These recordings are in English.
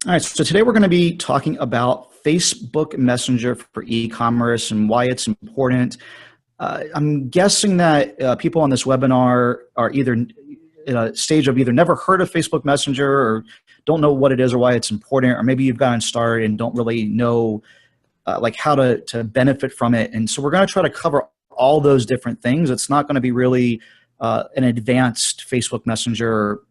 All right, so today we're going to be talking about Facebook Messenger for e-commerce and why it's important. I'm guessing that people on this webinar are either in a stage of either never heard of Facebook Messenger or don't know what it is or why it's important, or maybe you've gotten started and don't really know like how to benefit from it. And so we're going to try to cover all those different things. It's not going to be really an advanced Facebook Messenger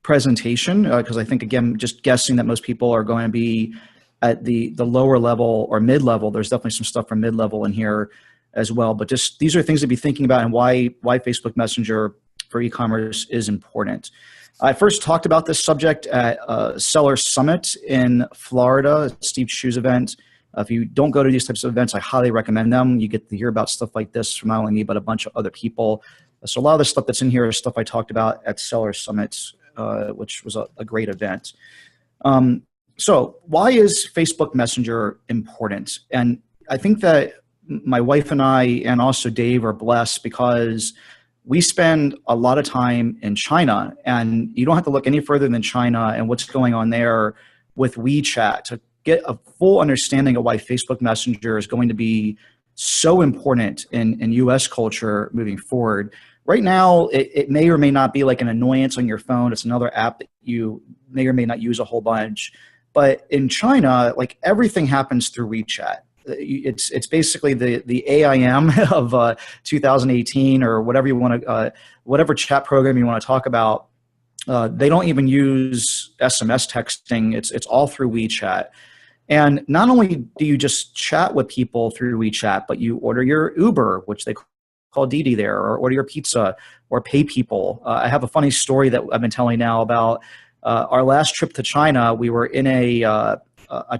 presentation, because I think, again, just guessing that most people are going to be at the lower level or mid-level. There's definitely some stuff from mid-level in here as well, but just these are things to be thinking about and why Facebook Messenger for e-commerce is important. I first talked about this subject at Seller Summit in Florida, Steve Chu's event. If you don't go to these types of events, I highly recommend them. You get to hear about stuff like this from not only me, but a bunch of other people. So a lot of the stuff that's in here is stuff I talked about at Seller Summit, which was a great event. So why is Facebook Messenger important? And I think that my wife and I, and also Dave, are blessed because we spend a lot of time in China, and you don't have to look any further than China and what's going on there with WeChat to get a full understanding of why Facebook Messenger is going to be so important in US culture moving forward. Right now, it may or may not be like an annoyance on your phone. It's another app that you may or may not use a whole bunch. But in China, like, everything happens through WeChat. It's basically the AIM of 2018, or whatever you want to, whatever chat program you want to talk about. They don't even use SMS texting. It's all through WeChat. And not only do you just chat with people through WeChat, but you order your Uber, which they call Didi there, or order your pizza, or pay people. I have a funny story that I've been telling now about our last trip to China. We were in a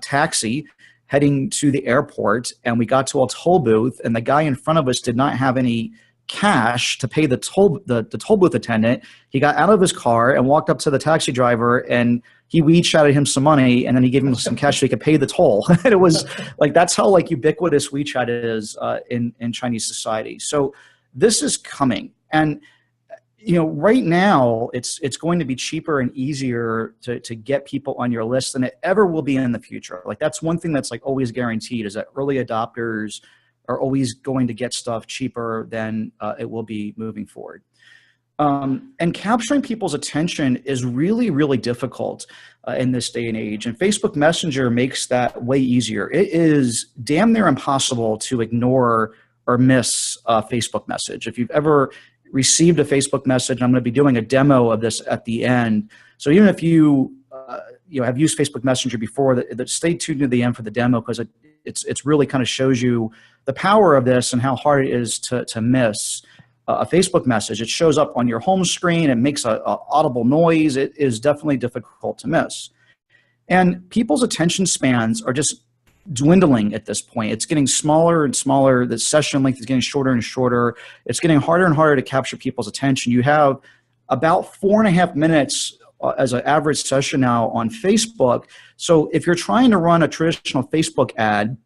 taxi heading to the airport, and we got to a toll booth, and the guy in front of us did not have any cash to pay the toll booth attendant. He got out of his car and walked up to the taxi driver, and he WeChatted him some money, and then he gave him some cash so he could pay the toll. And it was like, that's how like ubiquitous WeChat is in Chinese society. So this is coming, and you know, right now it's going to be cheaper and easier to get people on your list than it ever will be in the future. Like, that's one thing that's like always guaranteed, is that early adopters are always going to get stuff cheaper than it will be moving forward. And capturing people's attention is really, really difficult in this day and age. And Facebook Messenger makes that way easier. It is damn near impossible to ignore or miss a Facebook message. If you've ever received a Facebook message, I'm going to be doing a demo of this at the end. So even if you have used Facebook Messenger before, stay tuned to the end for the demo, because it's really kind of shows you the power of this and how hard it is to miss a Facebook message. It shows up on your home screen. It makes a audible noise. It is definitely difficult to miss. And people's attention spans are just dwindling at this point. It's getting smaller and smaller. The session length is getting shorter and shorter. It's getting harder and harder to capture people's attention. You have about 4.5 minutes as an average session now on Facebook. So if you're trying to run a traditional Facebook ad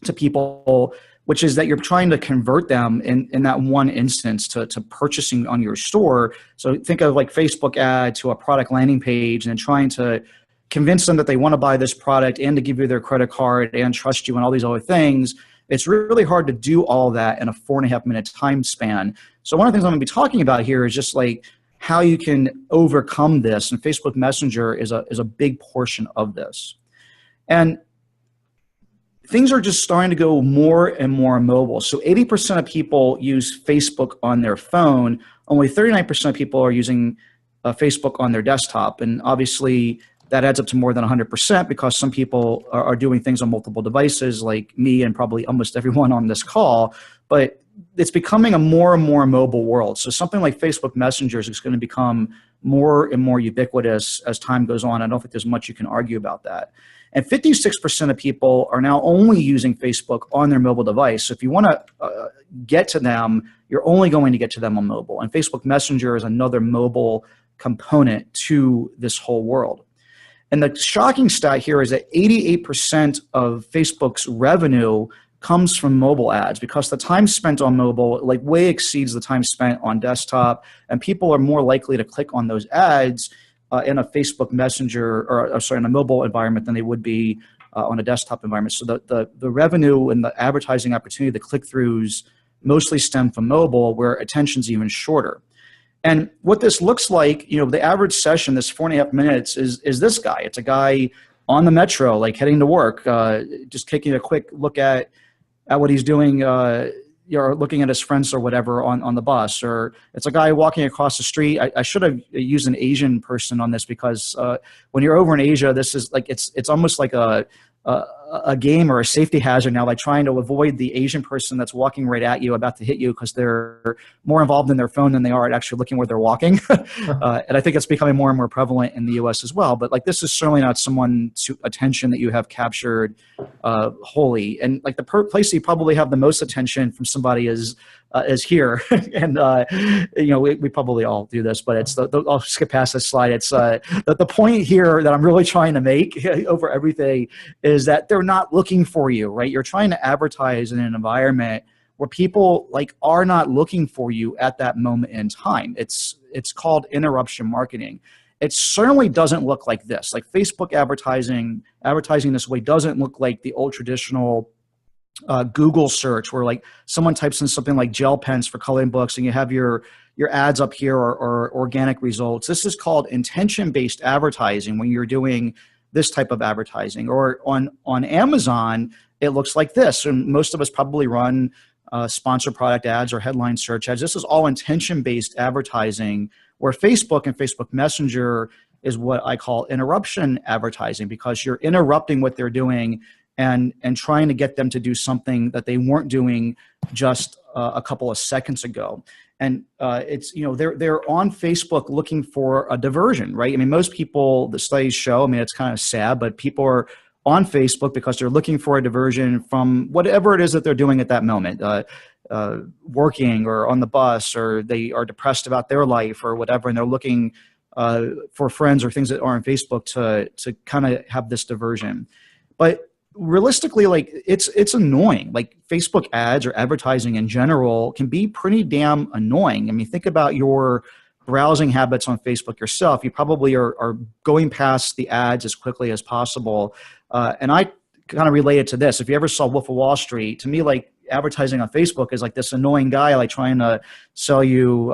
to people, which is that you're trying to convert them in that one instance to purchasing on your store. So think of like Facebook ad to a product landing page, and then trying to convince them that they want to buy this product and to give you their credit card and trust you and all these other things. It's really hard to do all that in a 4.5 minute time span. So one of the things I'm going to be talking about here is just like how you can overcome this, and Facebook Messenger is a big portion of this. And things are just starting to go more and more mobile. So 80% of people use Facebook on their phone. Only 39% of people are using Facebook on their desktop. And obviously that adds up to more than 100%, because some people are doing things on multiple devices, like me and probably almost everyone on this call. But it's becoming a more and more mobile world. So something like Facebook Messenger is going to become more and more ubiquitous as time goes on. I don't think there's much you can argue about that. And 56% of people are now only using Facebook on their mobile device. So if you want to get to them, you're only going to get to them on mobile. And Facebook Messenger is another mobile component to this whole world. And the shocking stat here is that 88% of Facebook's revenue comes from mobile ads, because the time spent on mobile like way exceeds the time spent on desktop, and people are more likely to click on those ads in a Facebook Messenger, or sorry, in a mobile environment than they would be on a desktop environment. So the revenue and the advertising opportunity, the click-throughs, mostly stem from mobile, where attention's even shorter. And what this looks like, the average session, this 4.5 minutes, is this guy. It's a guy on the metro, like heading to work, just taking a quick look at what he's doing, or looking at his friends or whatever on the bus. Or it's a guy walking across the street. I should have used an Asian person on this, because when you're over in Asia, this is like, it's almost like a game or a safety hazard now, like trying to avoid the Asian person that's walking right at you, about to hit you, because they're more involved in their phone than they are at actually looking where they're walking. And I think it's becoming more and more prevalent in the US as well. But like, this is certainly not someone's attention that you have captured wholly. And like, the place you probably have the most attention from somebody is here. And we probably all do this, but it's I'll skip past this slide. It's the point here that I'm really trying to make over everything is that they're not looking for you, right? You're trying to advertise in an environment where people like are not looking for you at that moment in time. It's called interruption marketing. It certainly doesn't look like this. Like, Facebook advertising this way doesn't look like the old traditional Google search, where like someone types in something like gel pens for coloring books and you have your ads up here, or organic results. This is called intention-based advertising when you're doing this type of advertising. Or on Amazon, it looks like this. And most of us probably run sponsored product ads or headline search ads. This is all intention-based advertising, where Facebook and Facebook Messenger is what I call interruption advertising, because you're interrupting what they're doing and trying to get them to do something that they weren't doing just a couple of seconds ago. And it's, they're on Facebook looking for a diversion, right? I mean, most people, the studies show, I mean, it's kind of sad, but people are on Facebook because they're looking for a diversion from whatever it is that they're doing at that moment, working or on the bus, or they are depressed about their life or whatever, and they're looking for friends or things that are on Facebook to kind of have this diversion. But realistically, like, it's annoying. Like, Facebook ads or advertising in general can be pretty damn annoying. I mean, think about your browsing habits on Facebook yourself. You probably are going past the ads as quickly as possible. And I kind of relate it to this. If you ever saw Wolf of Wall Street, to me, like, advertising on Facebook is like this annoying guy, like trying to sell you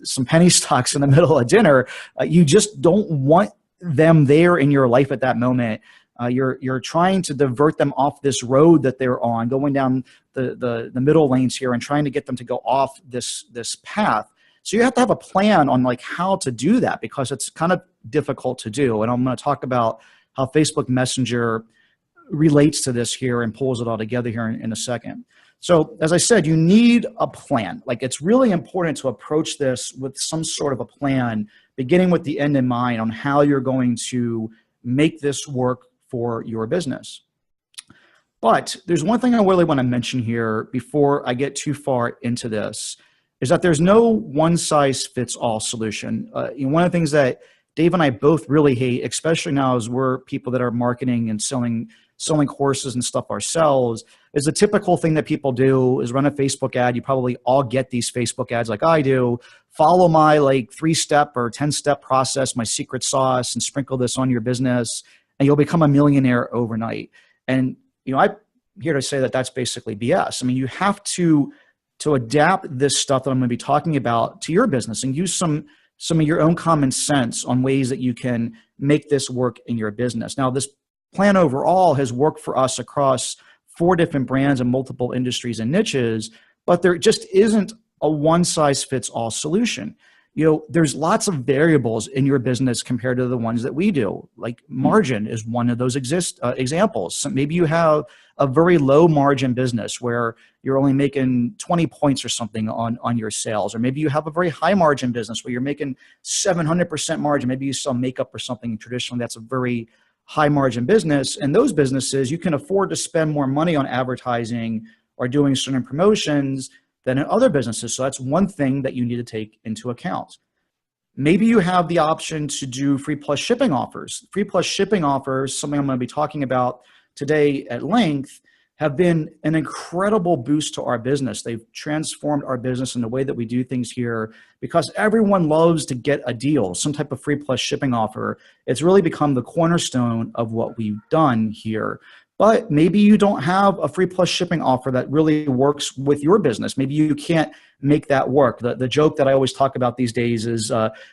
some penny stocks in the middle of dinner. You just don't want them there in your life at that moment. You're trying to divert them off this road that they're on, going down the middle lanes here and trying to get them to go off this path. So you have to have a plan on like how to do that, because it's kind of difficult to do. And I'm going to talk about how Facebook Messenger relates to this here and pulls it all together here in a second. So as I said, you need a plan. Like, it's really important to approach this with some sort of a plan, beginning with the end in mind on how you're going to make this work for your business. But there's one thing I really want to mention here before I get too far into this, is that there's no one-size-fits-all solution. One of the things that Dave and I both really hate, especially now as we're people that are marketing and selling courses and stuff ourselves, is the typical thing that people do is run a Facebook ad. You probably all get these Facebook ads like I do. Follow my like 3-step or 10-step process, my secret sauce, and sprinkle this on your business, and you'll become a millionaire overnight. And I'm here to say that that's basically BS. I mean, you have to adapt this stuff that I'm going to be talking about to your business and use some of your own common sense on ways that you can make this work in your business. Now, this plan overall has worked for us across 4 different brands and multiple industries and niches, but there just isn't a one-size-fits-all solution. There's lots of variables in your business compared to the ones that we do. Like, margin is one of those examples. So maybe you have a very low margin business where you're only making 20 points or something on your sales. Or maybe you have a very high margin business where you're making 700% margin. Maybe you sell makeup or something. Traditionally, that's a very high margin business. And those businesses, you can afford to spend more money on advertising or doing certain promotions than in other businesses. So that's one thing that you need to take into account. Maybe you have the option to do free plus shipping offers. Free plus shipping offers, something I'm going to be talking about today at length. have been an incredible boost to our business. They've transformed our business in the way that we do things here because everyone loves to get a deal, some type of free plus shipping offer. It's really become the cornerstone of what we've done here. But maybe you don't have a free plus shipping offer that really works with your business. Maybe you can't make that work. The joke that I always talk about these days is,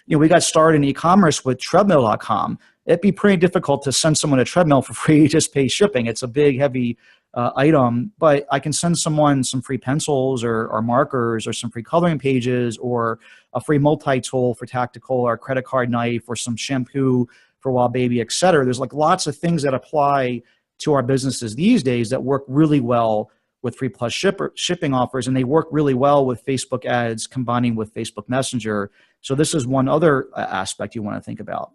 we got started in e-commerce with treadmill.com. It'd be pretty difficult to send someone a treadmill for free, just pay shipping. It's a big, heavy item, but I can send someone some free pencils or markers or some free coloring pages or a free multi-tool for tactical or a credit card knife or some shampoo for Wild Baby, et cetera. There's like lots of things that apply to our businesses these days that work really well with free plus shipping offers, and they work really well with Facebook ads combining with Facebook Messenger. So this is one other aspect you want to think about.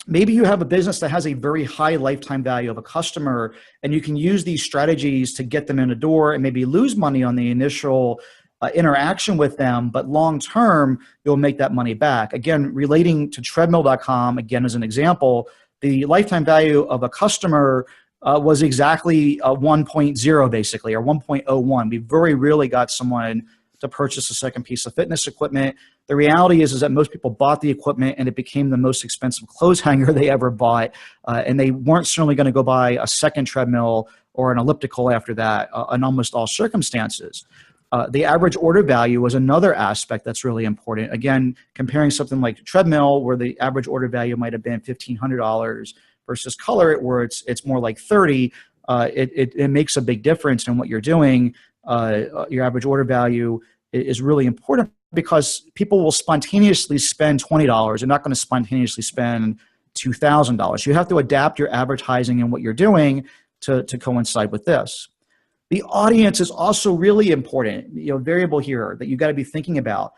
Maybe you have a business that has a very high lifetime value of a customer, and you can use these strategies to get them in the door and maybe lose money on the initial interaction with them, but long-term, you'll make that money back. Again, relating to treadmill.com, again, as an example, the lifetime value of a customer was exactly 1.0 basically, or 1.01. We very rarely got someone to purchase a second piece of fitness equipment. The reality is that most people bought the equipment and it became the most expensive clothes hanger they ever bought. And they weren't certainly going to go buy a second treadmill or an elliptical after that in almost all circumstances. The average order value was another aspect that's really important. Again, comparing something like treadmill where the average order value might have been $1,500 versus color it where it's more like 30, it makes a big difference in what you're doing. Your average order value is really important because people will spontaneously spend $20. They're not going to spontaneously spend $2,000. You have to adapt your advertising and what you're doing to coincide with this. The audience is also really important, variable here that you got to be thinking about.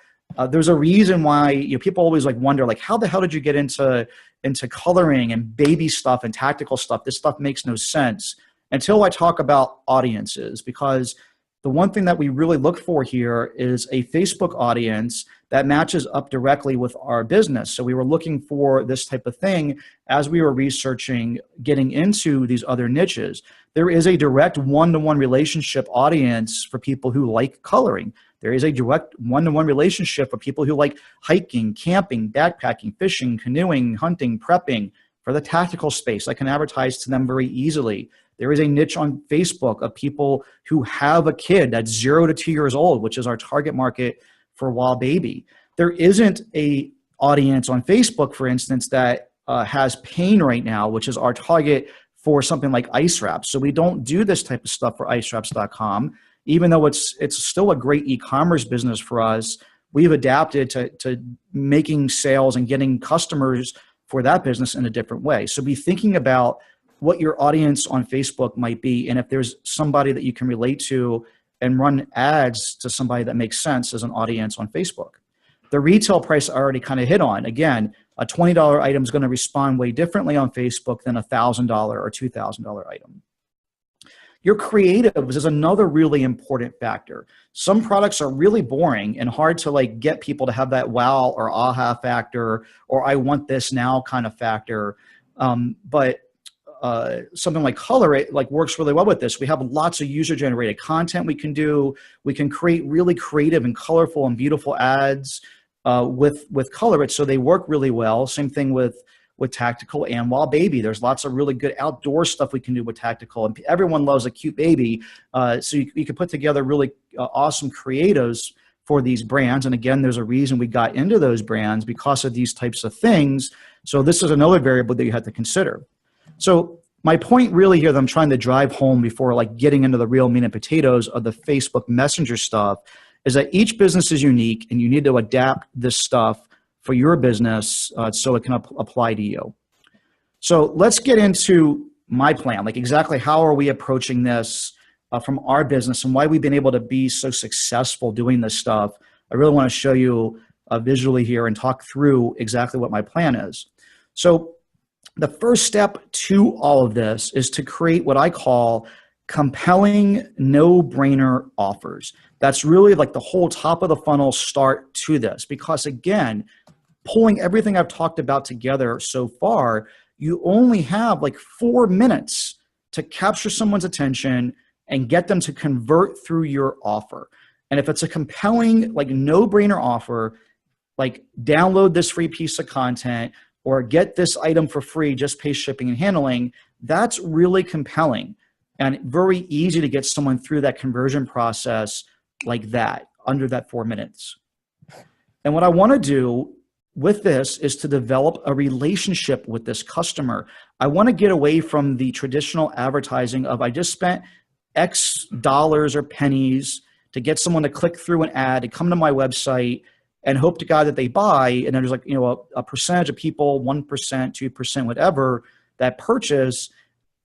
There's a reason why people always wonder how the hell did you get into coloring and baby stuff and tactical stuff? This stuff makes no sense until I talk about audiences, because the one thing that we really look for here is a Facebook audience that matches up directly with our business. So we were looking for this type of thing as we were researching getting into these other niches. There is a direct one-to-one relationship audience for people who like coloring. There is a direct one-to-one relationship for people who like hiking, camping, backpacking, fishing, canoeing, hunting, prepping. For the tactical space, I can advertise to them very easily. There is a niche on Facebook of people who have a kid that's 0 to 2 years old, which is our target market for Wild Baby. There isn't a audience on Facebook, for instance, that has pain right now, which is our target for something like ice wraps. So we don't do this type of stuff for icewraps.com. Even though it's still a great e-commerce business for us, we've adapted to making sales and getting customers for that business in a different way. So be thinking about what your audience on Facebook might be, and if there's somebody that you can relate to and run ads to somebody that makes sense as an audience on Facebook. The retail price I already kind of hit on. Again, a $20 item is going to respond way differently on Facebook than a $1,000 or $2,000 item. Your creatives is another really important factor. Some products are really boring and hard to get people to have that wow or aha factor or I want this now kind of factor. But something like Color It works really well with this. We have lots of user-generated content we can do. We can create really creative and colorful and beautiful ads with Color It, so they work really well. Same thing with Tactical and Wild Baby. There's lots of really good outdoor stuff we can do with Tactical, and everyone loves a cute baby. So you can put together really awesome creatives for these brands. And again, there's a reason we got into those brands because of these types of things. So this is another variable that you have to consider. So my point really here that I'm trying to drive home before getting into the real meat and potatoes of the Facebook Messenger stuff is that each business is unique and you need to adapt this stuff for your business so it can apply to you. So let's get into my plan, exactly how are we approaching this from our business and why we've been able to be so successful doing this stuff. I really want to show you visually here and talk through exactly what my plan is. So the first step to all of this is to create what I call compelling no-brainer offers. That's really the whole top of the funnel start to this, because again, pulling everything I've talked about together so far, you only have 4 minutes to capture someone's attention and get them to convert through your offer. And if it's a compelling, like no-brainer offer, like download this free piece of content or get this item for free, just pay shipping and handling, that's really compelling and very easy to get someone through that conversion process like that, under that 4 minutes. And what I want to do with this is to develop a relationship with this customer. I want to get away from the traditional advertising of I just spent X dollars or pennies to get someone to click through an ad, to come to my website and hope to God that they buy. And then there's like, you know, a percentage of people, 1%, 2%, whatever, that purchase.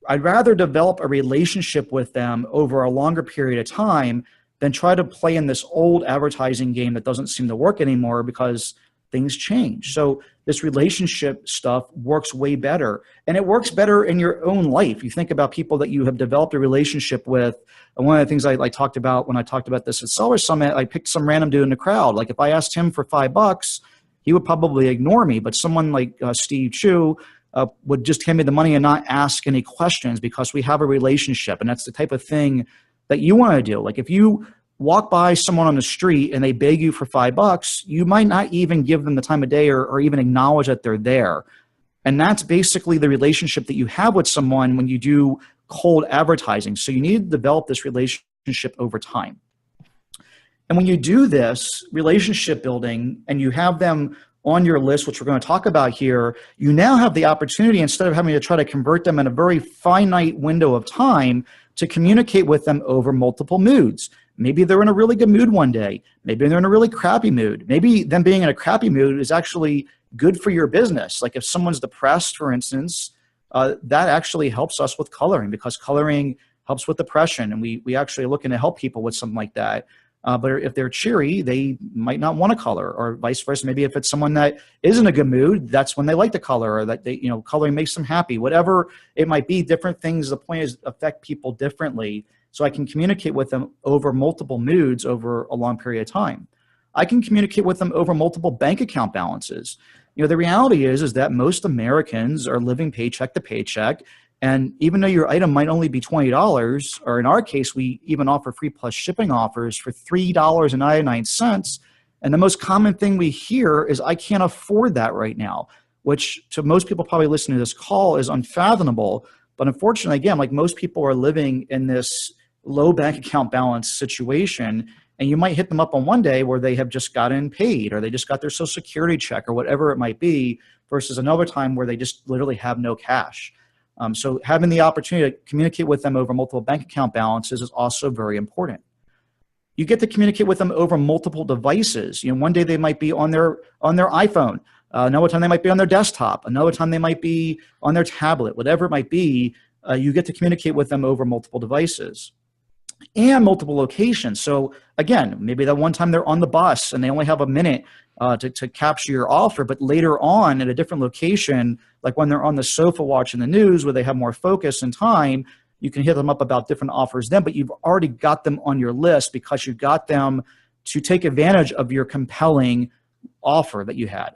I'd rather develop a relationship with them over a longer period of time than try to play in this old advertising game that doesn't seem to work anymore because things change. So this relationship stuff works way better, and it works better in your own life. You think about people that you have developed a relationship with. And one of the things I talked about when I talked about this at Seller Summit, I picked some random dude in the crowd. Like if I asked him for $5, he would probably ignore me, but someone like Steve Chu would just hand me the money and not ask any questions because we have a relationship. And that's the type of thing that you want to do. Like if you walk by someone on the street and they beg you for $5, you might not even give them the time of day or even acknowledge that they're there. And that's basically the relationship that you have with someone when you do cold advertising. So you need to develop this relationship over time. And when you do this relationship building and you have them on your list, which we're going to talk about here, you now have the opportunity, instead of having to try to convert them in a very finite window of time, to communicate with them over multiple moods. Maybe they're in a really good mood one day. Maybe they're in a really crappy mood. Maybe them being in a crappy mood is actually good for your business. Like if someone's depressed, for instance, that actually helps us with coloring because coloring helps with depression. And we actually are looking to help people with something like that. But if they're cheery, they might not want to color, or vice versa. Maybe if it's someone that is in a good mood, that's when they like to color, or that they, you know, coloring makes them happy. Whatever it might be, different things. The point is affect people differently. So I can communicate with them over multiple moods over a long period of time. I can communicate with them over multiple bank account balances. You know, the reality is that most Americans are living paycheck to paycheck. And even though your item might only be $20, or in our case, we even offer free plus shipping offers for $3.99. And the most common thing we hear is, I can't afford that right now, which to most people probably listening to this call is unfathomable. But unfortunately, again, like most people are living in this low bank account balance situation, and you might hit them up on one day where they have just gotten paid, or they just got their Social Security check, or whatever it might be, versus another time where they just literally have no cash. So having the opportunity to communicate with them over multiple bank account balances is also very important. You get to communicate with them over multiple devices. You know, one day they might be on their iPhone, another time they might be on their desktop, another time they might be on their tablet, whatever it might be. You get to communicate with them over multiple devices and multiple locations. So again, maybe that one time they're on the bus and they only have a minute to capture your offer, but later on at a different location, like when they're on the sofa watching the news where they have more focus and time, you can hit them up about different offers then, but you've already got them on your list because you got them to take advantage of your compelling offer that you had.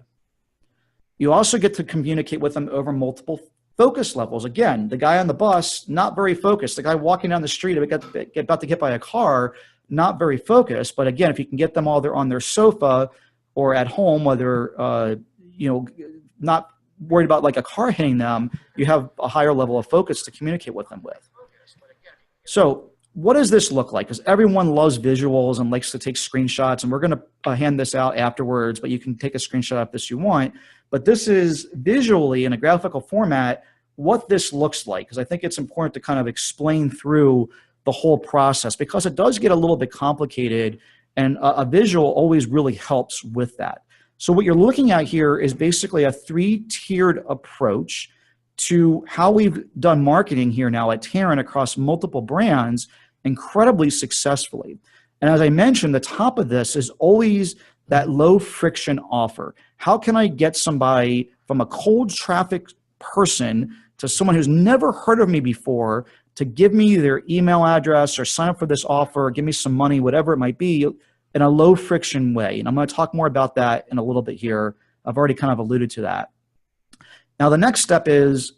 You also get to communicate with them over multiple focus levels. Again, the guy on the bus, not very focused. The guy about to get hit by a car, not very focused. But again, if you can get them while they're on their sofa or at home, whether not worried about like a car hitting them, you have a higher level of focus to communicate with them with. So what does this look like? Because everyone loves visuals and likes to take screenshots, and we're going to hand this out afterwards, but you can take a screenshot of this you want. But this is visually in a graphical format what this looks like, because I think it's important to kind of explain through the whole process, because it does get a little bit complicated, and a visual always really helps with that. So what you're looking at here is basically a 3-tiered approach to how we've done marketing here now at Taryn across multiple brands incredibly successfully. And as I mentioned, the top of this is always that low friction offer. How can I get somebody from a cold traffic person to someone who's never heard of me before to give me their email address or sign up for this offer, or give me some money, whatever it might be, in a low friction way? And I'm going to talk more about that in a little bit here. I've already kind of alluded to that. Now, the next step is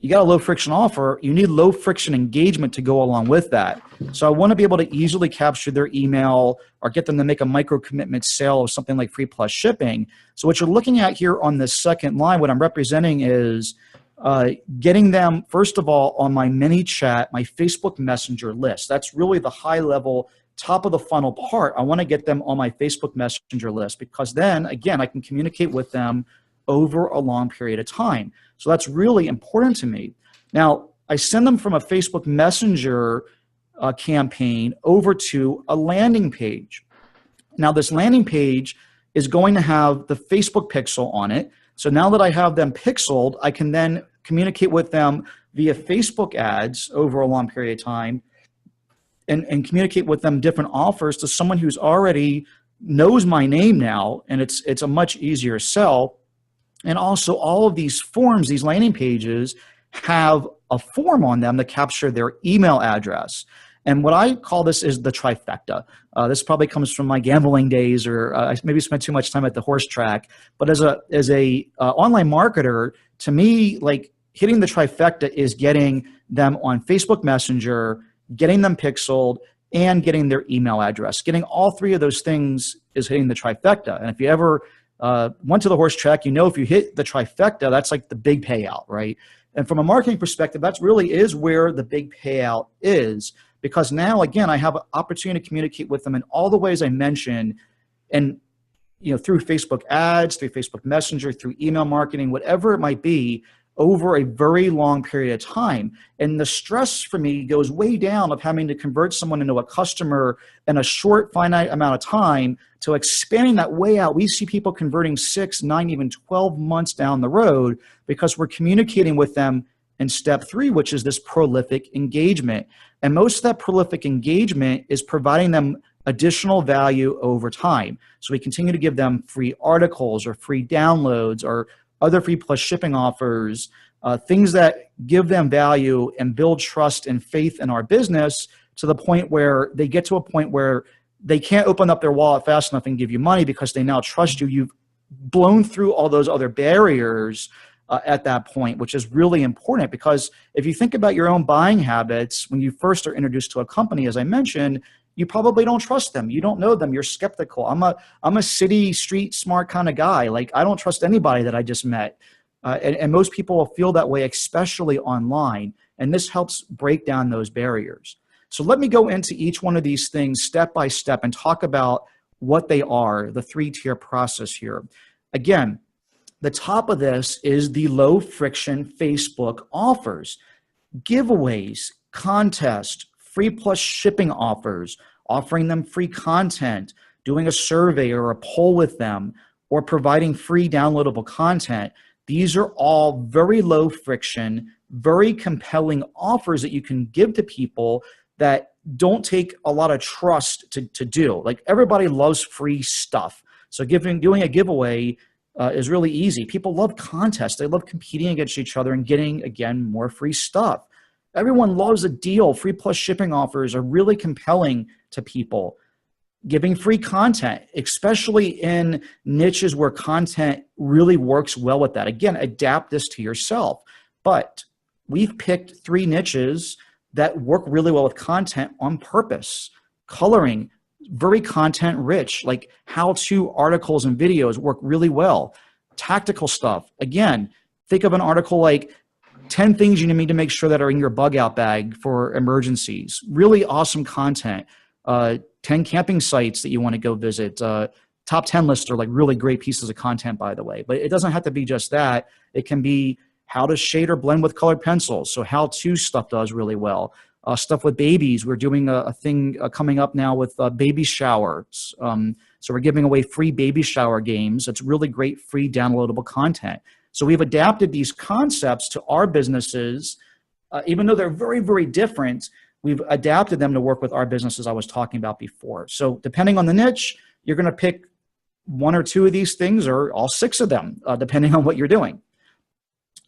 you got a low friction offer, you need low friction engagement to go along with that. So I want to be able to easily capture their email or get them to make a micro commitment sale of something like free plus shipping. So what you're looking at here on this second line, what I'm representing is getting them, first of all, on my mini chat, my Facebook Messenger list. That's really the high level, top of the funnel part. I want to get them on my Facebook Messenger list, because then, again, I can communicate with them over a long period of time. So that's really important to me. Now, I send them from a Facebook Messenger campaign over to a landing page. Now, this landing page is going to have the Facebook pixel on it. So now that I have them pixeled, I can then communicate with them via Facebook ads over a long period of time and communicate with them different offers to someone who's already knows my name now, and it's a much easier sell. And also, all of these forms, these landing pages, have a form on them to capture their email address. And what I call this is the trifecta. This probably comes from my gambling days, or I maybe spent too much time at the horse track. But as a online marketer, to me, like, hitting the trifecta is getting them on Facebook Messenger, getting them pixeled, and getting their email address. Getting all three of those things is hitting the trifecta. And if you ever went to the horse track, you know, if you hit the trifecta, that's like the big payout, right? And from a marketing perspective, that really is where the big payout is, because now, again, I have an opportunity to communicate with them in all the ways I mentioned, and, you know, through Facebook ads, through Facebook Messenger, through email marketing, whatever it might be, over a very long period of time. And the stress for me goes way down of having to convert someone into a customer in a short, finite amount of time to expanding that way out. We see people converting 6, 9, even 12 months down the road because we're communicating with them in step 3, which is this prolific engagement. And most of that prolific engagement is providing them additional value over time. So we continue to give them free articles or free downloads or other free plus shipping offers, things that give them value and build trust and faith in our business, to the point where they get to a point where they can't open up their wallet fast enough and give you money because they now trust you. You've blown through all those other barriers at that point, which is really important, because if you think about your own buying habits, when you first are introduced to a company, as I mentioned, you probably don't trust them. You don't know them. You're skeptical. I'm a city, street smart kind of guy. Like, I don't trust anybody that I just met. And most people will feel that way, especially online. And this helps break down those barriers. So let me go into each one of these things step by step and talk about what they are, the 3-tier process here. Again, the top of this is the low friction Facebook offers, giveaways, contests, free plus shipping offers, offering them free content, doing a survey or a poll with them, or providing free downloadable content. These are all very low friction, very compelling offers that you can give to people that don't take a lot of trust to do. Like, everybody loves free stuff. So doing a giveaway is really easy. People love contests. They love competing against each other and getting, again, more free stuff. Everyone loves a deal. Free plus shipping offers are really compelling to people. Giving free content, especially in niches where content really works well with that. Again, adapt this to yourself. But we've picked 3 niches that work really well with content on purpose. Coloring, very content rich, like how-to articles and videos work really well. Tactical stuff, again, think of an article like 10 things you need to make sure that are in your bug out bag for emergencies. Really awesome content. 10 camping sites that you want to go visit. Top 10 lists are like really great pieces of content, by the way. But it doesn't have to be just that. It can be how to shade or blend with colored pencils. So how-to stuff does really well. Stuff with babies. We're doing a thing coming up now with baby showers. So we're giving away free baby shower games. It's really great free downloadable content. So we've adapted these concepts to our businesses, even though they're very, very different. We've adapted them to work with our businesses I was talking about before. So depending on the niche, you're going to pick 1 or 2 of these things, or all 6 of them, depending on what you're doing.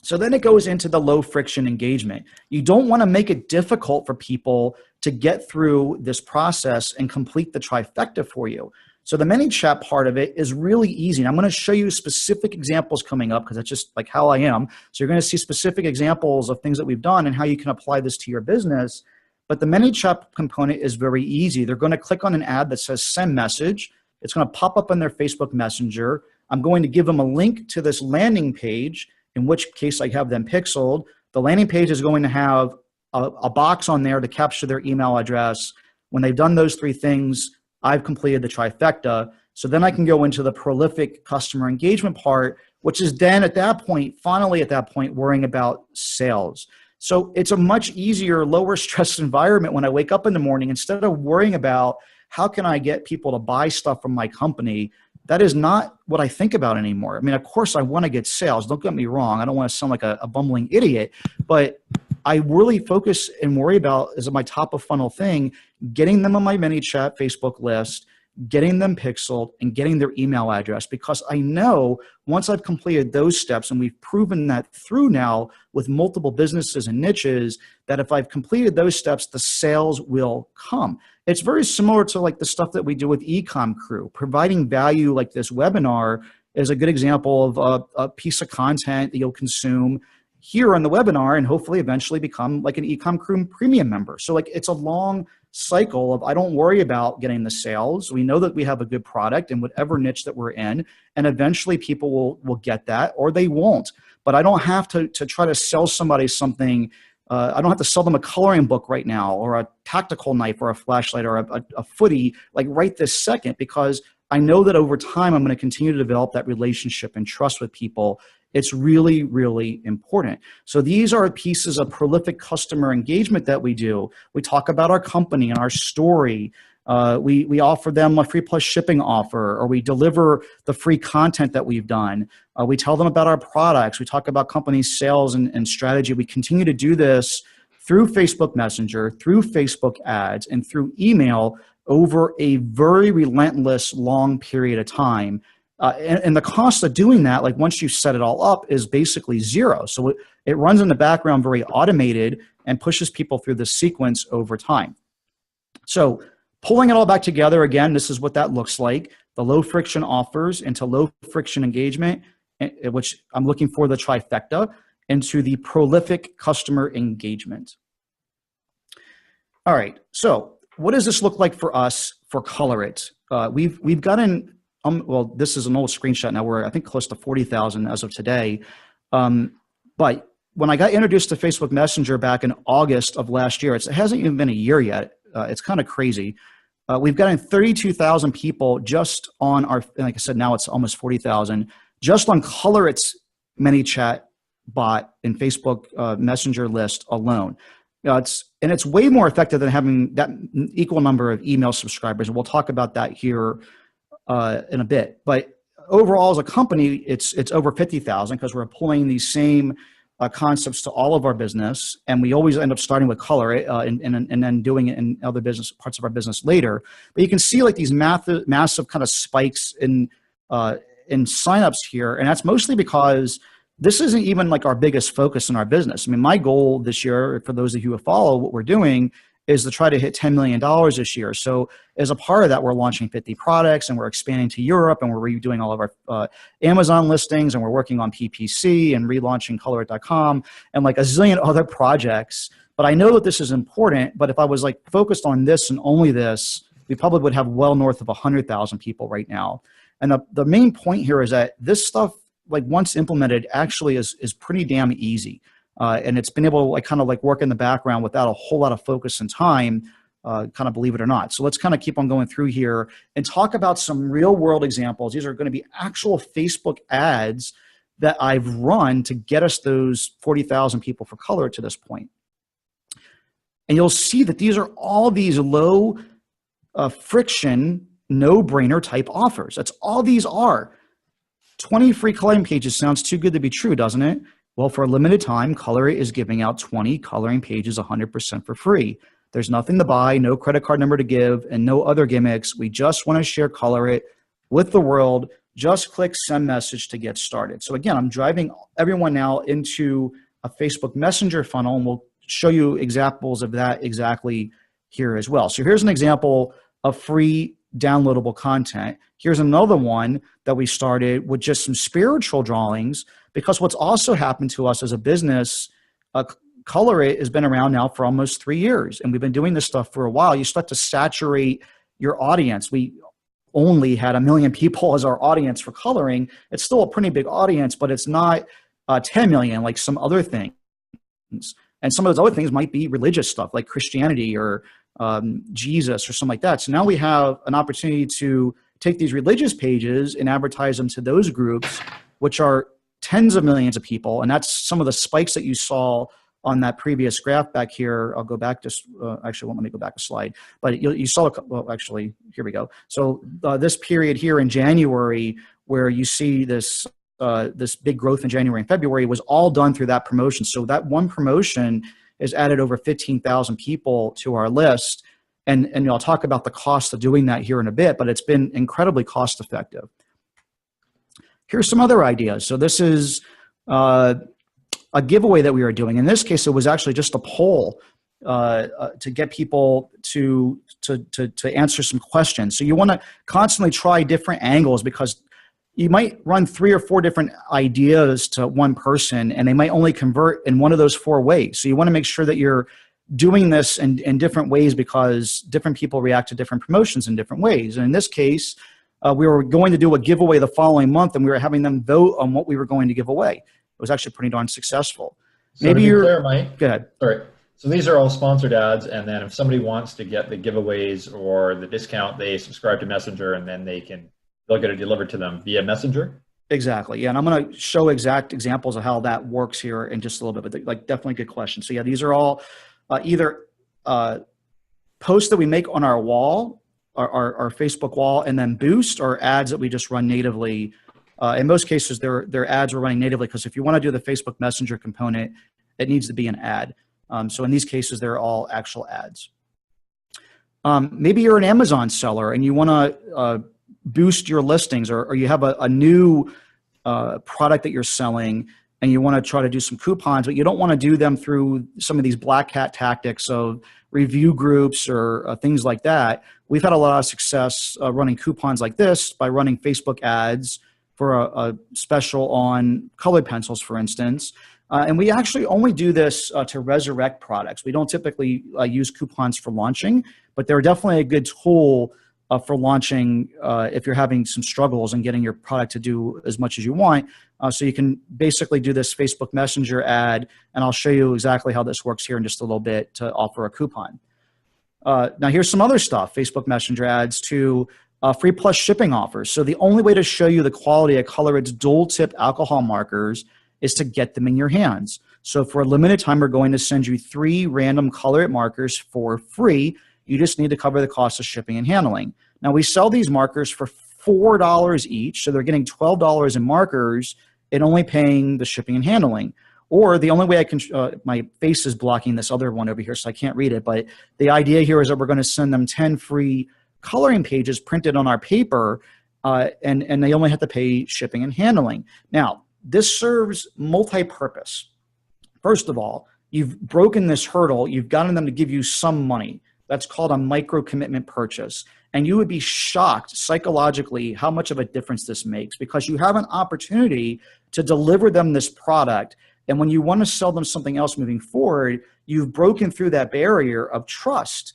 So then it goes into the low friction engagement. You don't want to make it difficult for people to get through this process and complete the trifecta for you. So the ManyChat part of it is really easy. And I'm going to show you specific examples coming up because that's just like how I am. So you're going to see specific examples of things that we've done and how you can apply this to your business. But the ManyChat component is very easy. They're going to click on an ad that says send message. It's going to pop up on their Facebook Messenger. I'm going to give them a link to this landing page, in which case I have them pixeled. The landing page is going to have a box on there to capture their email address. When they've done those three things, I've completed the trifecta. So then I can go into the prolific customer engagement part, which is then at that point, finally at that point, worrying about sales. So it's a much easier, lower stress environment when I wake up in the morning. Instead of worrying about how can I get people to buy stuff from my company, that is not what I think about anymore. I mean, of course I want to get sales. Don't get me wrong. I don't want to sound like a bumbling idiot, but I really focus and worry about, as my top of funnel thing, getting them on my ManyChat Facebook list, getting them pixeled, and getting their email address, because I know once I've completed those steps, and we've proven that through now with multiple businesses and niches, that if I've completed those steps, the sales will come. It's very similar to like the stuff that we do with EcomCrew. Providing value like this webinar is a good example of a piece of content that you'll consume here on the webinar and hopefully eventually become like an EcomCrew premium member. So like it's a long cycle of I don't worry about getting the sales. We know that we have a good product in whatever niche that we're in, and eventually people will get that or they won't. But I don't have to try to sell somebody something. I don't have to sell them a coloring book right now or a tactical knife or a flashlight or a footy like right this second, because I know that over time I'm going to continue to develop that relationship and trust with people. It's really, really important. So these are pieces of prolific customer engagement that we do. We talk about our company and our story. We offer them a free plus shipping offer, or we deliver the free content that we've done. We tell them about our products. We talk about company sales and strategy. We continue to do this through Facebook Messenger, through Facebook ads, and through email over a very relentless long period of time. And the cost of doing that, like once you set it all up, is basically zero. So it runs in the background, very automated, and pushes people through this sequence over time. So pulling it all back together again, this is what that looks like. The low friction offers into low friction engagement, which I'm looking for the trifecta, into the prolific customer engagement. All right, so what does this look like for us for Color It? We've gotten, well, this is an old screenshot now. We're, I think, close to 40,000 as of today. But when I got introduced to Facebook Messenger back in August of last year, it hasn't even been a year yet. It's kind of crazy. We've gotten 32,000 people just on our, like I said, now it's almost 40,000, just on Color It's ManyChat bot and Facebook Messenger list alone. It's way more effective than having that equal number of email subscribers. And we'll talk about that here in a bit. But overall, as a company, it's over 50,000 because we're applying these same concepts to all of our business, and we always end up starting with Color It and then doing it in other business parts of our business later. But you can see like these massive kind of spikes in signups here, and that's mostly because this isn't even like our biggest focus in our business. I mean, my goal this year, for those of you who follow what we're doing, is to try to hit $10 million this year. So as a part of that, we're launching 50 products, and we're expanding to Europe, and we're redoing all of our Amazon listings, and we're working on PPC and relaunching colorit.com and like a zillion other projects. But I know that this is important, but if I was like focused on this and only this, we probably would have well north of 100,000 people right now. And the main point here is that this stuff, like once implemented, actually is pretty damn easy. And it's been able to like kind of like work in the background without a whole lot of focus and time, kind of believe it or not. So let's kind of keep on going through here and talk about some real world examples. These are going to be actual Facebook ads that I've run to get us those 40,000 people for Color to this point. And you'll see that these are all these low friction, no-brainer type offers. That's all these are. 20 free coloring pages sounds too good to be true, doesn't it? Well, for a limited time, Color It is giving out 20 coloring pages 100% for free. There's nothing to buy, no credit card number to give, and no other gimmicks. We just want to share Color It with the world. Just click send message to get started. So again, I'm driving everyone now into a Facebook Messenger funnel, and we'll show you examples of that exactly here as well. So here's an example of free downloadable content. Here's another one that we started with just some spiritual drawings, because what's also happened to us as a business, Color It has been around now for almost 3 years, and we've been doing this stuff for a while. You start to saturate your audience. We only had 1 million people as our audience for coloring. It's still a pretty big audience, but it's not 10 million like some other things. And some of those other things might be religious stuff like Christianity or Jesus or something like that. So now we have an opportunity to take these religious pages and advertise them to those groups, which are tens of millions of people. And that's some of the spikes that you saw on that previous graph back here. I'll go back to, actually, let me go back a slide. But you saw, well, actually, here we go. So this period here in January, where you see this this big growth in January and February, was all done through that promotion. So that one promotion has added over 15,000 people to our list. And I'll talk about the cost of doing that here in a bit, but it's been incredibly cost effective. Here's some other ideas. So this is a giveaway that we are doing. In this case, it was actually just a poll to get people to answer some questions. So you want to constantly try different angles, because you might run 3 or 4 different ideas to one person, and they might only convert in one of those 4 ways. So you want to make sure that you're doing this in different ways, because different people react to different promotions in different ways. And in this case, we were going to do a giveaway the following month, and we were having them vote on what we were going to give away. It was actually pretty darn successful. So maybe you're clear, Mike. Go ahead. All right. So these are all sponsored ads, and then if somebody wants to get the giveaways or the discount, they subscribe to Messenger, and then they'll get it delivered to them via Messenger. Exactly. Yeah. And I'm going to show exact examples of how that works here in just a little bit, but like definitely good question. So yeah, these are all either posts that we make on our wall, our Facebook wall, and then Boost, or ads that we just run natively. In most cases, they're ads we're running natively, because if you want to do the Facebook Messenger component, it needs to be an ad. So in these cases, they're all actual ads. Maybe you're an Amazon seller and you want to boost your listings, or you have a new product that you're selling and you want to try to do some coupons, but you don't want to do them through some of these black hat tactics of review groups or things like that. We've had a lot of success running coupons like this by running Facebook ads for a special on colored pencils, for instance. And we actually only do this to resurrect products. We don't typically use coupons for launching, but they're definitely a good tool for launching if you're having some struggles and getting your product to do as much as you want. So you can basically do this Facebook Messenger ad, and I'll show you exactly how this works here in just a little bit to offer a coupon. Now here's some other stuff, Facebook Messenger ads to free plus shipping offers. So the only way to show you the quality of Color It's dual tip alcohol markers is to get them in your hands. So for a limited time, we're going to send you 3 random Color It markers for free. You just need to cover the cost of shipping and handling. Now we sell these markers for $4 each, so they're getting $12 in markers and only paying the shipping and handling. Or the only way I can, my face is blocking this other one over here, so I can't read it, but the idea here is that we're going to send them 10 free coloring pages printed on our paper, and they only have to pay shipping and handling. Now, this serves multi-purpose. First of all, you've broken this hurdle. You've gotten them to give you some money. That's called a micro commitment purchase. And you would be shocked psychologically how much of a difference this makes, because you have an opportunity to deliver them this product. And when you want to sell them something else moving forward, you've broken through that barrier of trust.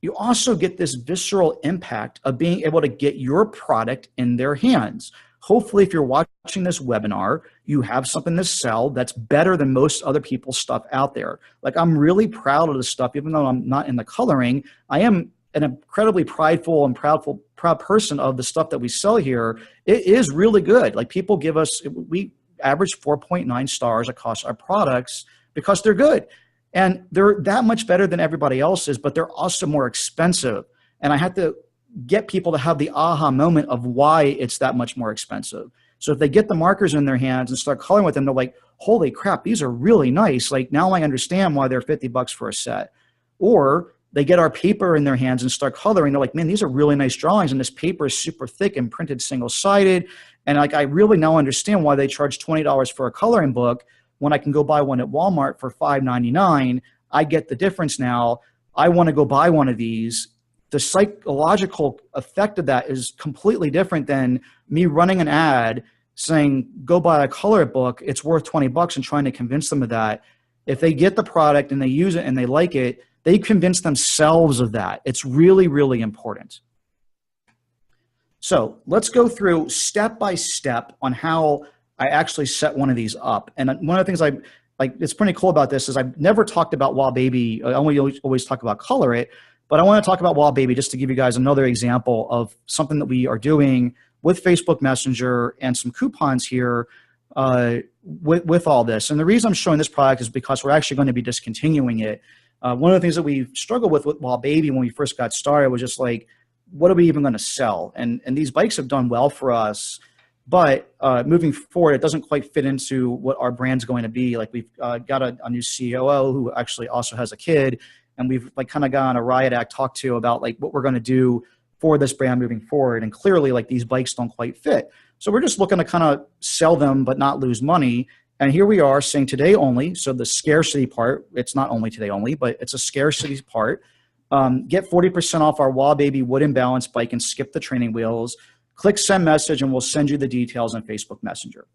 You also get this visceral impact of being able to get your product in their hands. Hopefully, if you're watching this webinar, you have something to sell that's better than most other people's stuff out there. Like, I'm really proud of the stuff, even though I'm not in the coloring. I am an incredibly prideful and proud person of the stuff that we sell here. It is really good. Like, people give us, we average 4.9 stars across our products because they're good. And they're that much better than everybody else's, but they're also more expensive. And I had to get people to have the aha moment of why it's that much more expensive. So if they get the markers in their hands and start coloring with them, they're like, holy crap, these are really nice. Like, now I understand why they're 50 bucks for a set. Or they get our paper in their hands and start coloring. They're like, man, these are really nice drawings, and this paper is super thick and printed single-sided. And like, I really now understand why they charge $20 for a coloring book when I can go buy one at Walmart for $5.99. I get the difference now. I want to go buy one of these. the psychological effect of that is completely different than me running an ad saying, go buy a color book, it's worth $20, and trying to convince them of that. If they get the product and they use it and they like it, they convince themselves of that. It's really, really important. So let's go through step by step on how I actually set one of these up. And one of the things it's pretty cool about this is I've never talked about Wow Baby. I always talk about Color It, but I want to talk about Wow Baby just to give you guys another example of something that we are doing with Facebook Messenger and some coupons here with all this. And the reason I'm showing this product is because we're actually going to be discontinuing it. One of the things that we struggled with Wow Baby when we first got started was just like, what are we even going to sell? And these bikes have done well for us, but moving forward, it doesn't quite fit into what our brand's going to be. Like we've got a new COO who actually also has a kid, and we've like kind of got on a riot act talk to about like what we're going to do for this brand moving forward. And clearly like these bikes don't quite fit. So we're just looking to kind of sell them, but not lose money. And here we are saying today only. So the scarcity part, it's not only today only, but it's a scarcity part. Get 40% off our Wow Baby wooden balance bike and skip the training wheels. Click send message and we'll send you the details on Facebook Messenger.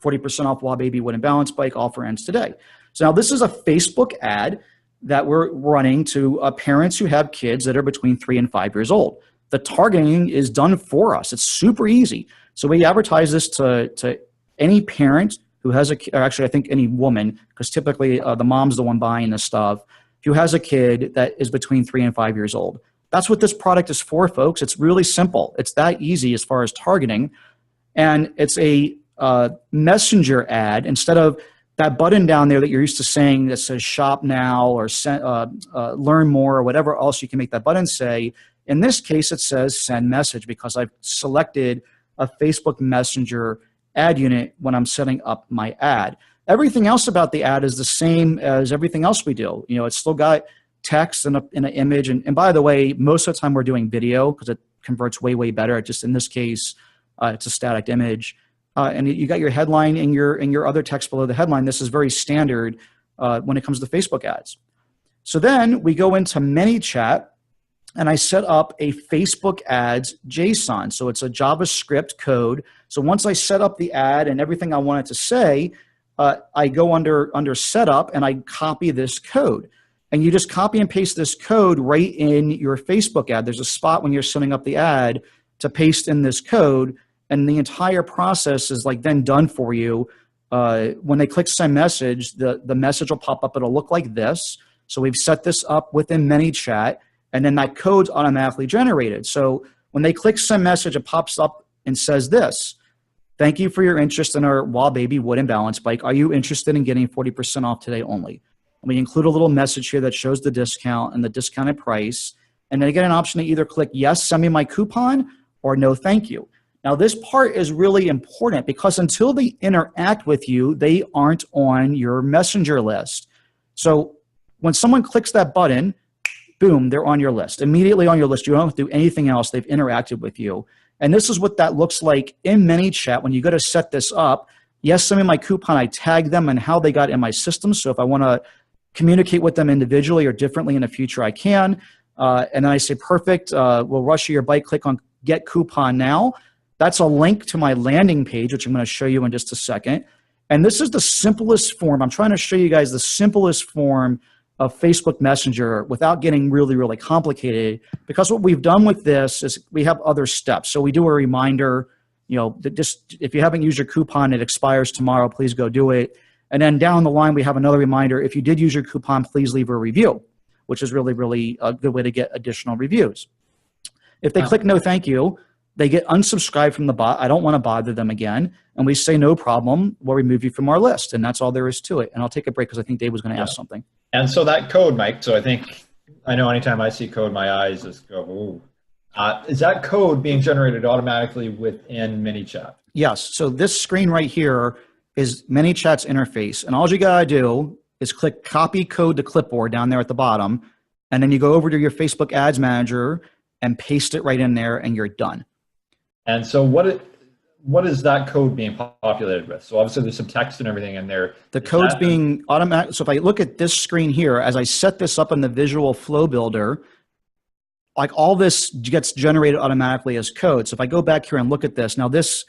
40% off Wow Baby wooden balance bike, offer ends today. So now this is a Facebook ad that we're running to parents who have kids that are between 3 and 5 years old. The targeting is done for us. It's super easy. So we advertise this to any parent who has or actually I think any woman, because typically the mom's the one buying this stuff, who has a kid that is between 3 and 5 years old. That's what this product is for, folks. It's really simple. It's that easy as far as targeting. And it's a messenger ad. Instead of that button down there that you're used to saying that says shop now or learn more or whatever else you can make that button say, in this case it says send message because I've selected a Facebook Messenger ad unit when I'm setting up my ad. Everything else about the ad is the same as everything else we do. You know, it's still got text and an image. And by the way, most of the time we're doing video because it converts way, way better. Just in this case, it's a static image. And you got your headline and your other text below the headline. This is very standard when it comes to Facebook ads. So then we go into ManyChat and I set up a Facebook ads JSON. So it's a JavaScript code. So once I set up the ad and everything I want it to say, I go under setup and I copy this code. And you just copy and paste this code right in your Facebook ad. There's a spot when you're setting up the ad to paste in this code, and the entire process is like then done for you. When they click send message, the message will pop up. It'll look like this. So we've set this up within ManyChat, and then that code's automatically generated. So when they click send message, it pops up and says this: thank you for your interest in our Wow Baby wooden balance bike. Are you interested in getting 40% off today only? And we include a little message here that shows the discount and the discounted price. And then I get an option to either click yes, send me my coupon, or no, thank you. Now this part is really important because until they interact with you, they aren't on your messenger list. So when someone clicks that button, boom, they're on your list. Immediately on your list. You don't have to do anything else. They've interacted with you. And this is what that looks like in ManyChat when you go to set this up. Yes, send me my coupon. I tag them and how they got in my system. So if I want to communicate with them individually or differently in the future, I can. And then I say, perfect, we'll rush you your bike, click on get coupon now. That's a link to my landing page, which I'm going to show you in just a second. And this is the simplest form. I'm trying to show you guys the simplest form of Facebook Messenger without getting really, really complicated, because what we've done with this is we have other steps. So we do a reminder, you know, that just if you haven't used your coupon, it expires tomorrow, please go do it. And then down the line, we have another reminder. If you did use your coupon, please leave a review, which is really, really a good way to get additional reviews. If they click no thank you, they get unsubscribed from the bot. I don't want to bother them again. And we say, no problem, we'll remove you from our list. And that's all there is to it. And I'll take a break because I think Dave was going to ask something. And so that code, Mike, so I know anytime I see code, my eyes just go, ooh. Is that code being generated automatically within ManyChat? Yes. So this screen right here is ManyChat's interface. And all you got to do is click copy code to clipboard down there at the bottom. And then you go over to your Facebook Ads Manager and paste it right in there and you're done. And so what is that code being populated with? So obviously there's some text and everything in there. The code's being automatic. So if I look at this screen here, as I set this up in the visual flow builder, like all this gets generated automatically as code. So if I go back here and look at this, now this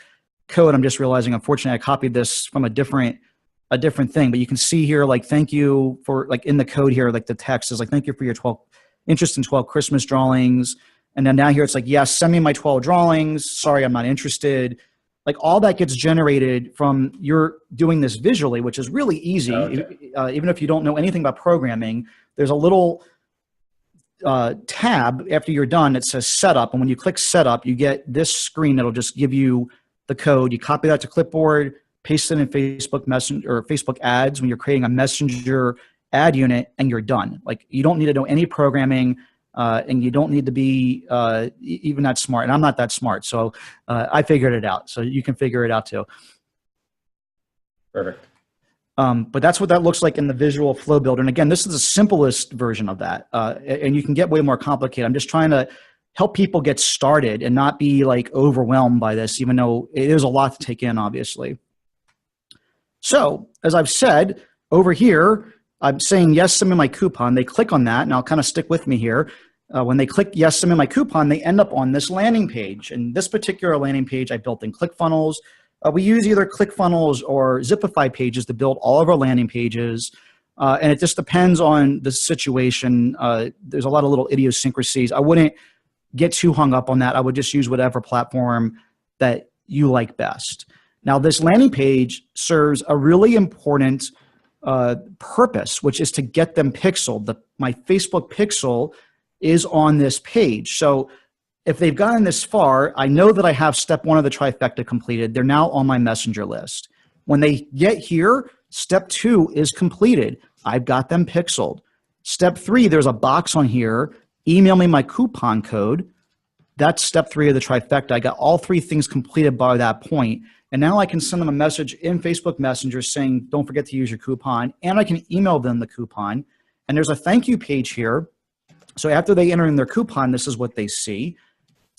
code, I'm just realizing, unfortunately, I copied this from a different thing, but you can see here, like, thank you for, like, in the code here, like the text is like, thank you for your interest in 12 Christmas drawings. And then down here, it's like, yes, send me my 12 drawings. Sorry, I'm not interested. Like, all that gets generated from your doing this visually, which is really easy. Okay. Even if you don't know anything about programming, there's a little tab after you're done that says setup. And when you click setup, you get this screen that'll just give you the code. You copy that to clipboard, paste it in Facebook Messenger or Facebook ads when you're creating a Messenger ad unit, and you're done. Like, you don't need to know any programming, and you don't need to be even that smart. And I'm not that smart, so I figured it out. So you can figure it out too. Perfect. But that's what that looks like in the visual flow builder. And again, this is the simplest version of that. And you can get way more complicated. I'm just trying to help people get started and not be like overwhelmed by this, even though it is a lot to take in, obviously. So as I've said, over here, I'm saying, yes, send me my coupon. They click on that, and I'll kind of stick with me here. When they click, yes, send me my coupon, they end up on this landing page. And this particular landing page I built in ClickFunnels. We use either ClickFunnels or Zipify pages to build all of our landing pages. And it just depends on the situation. There's a lot of little idiosyncrasies. I wouldn't get too hung up on that. I would just use whatever platform that you like best. Now, this landing page serves a really important purpose, which is to get them pixeled. My Facebook pixel is on this page. So if they've gotten this far, I know that I have step 1 of the trifecta completed. They're now on my Messenger list. When they get here, step 2 is completed. I've got them pixeled. Step 3, there's a box on here. Email me my coupon code. That's step 3 of the trifecta. I got all 3 things completed by that point. And now I can send them a message in Facebook Messenger saying, don't forget to use your coupon. And I can email them the coupon. And there's a thank you page here. So after they enter in their coupon, this is what they see.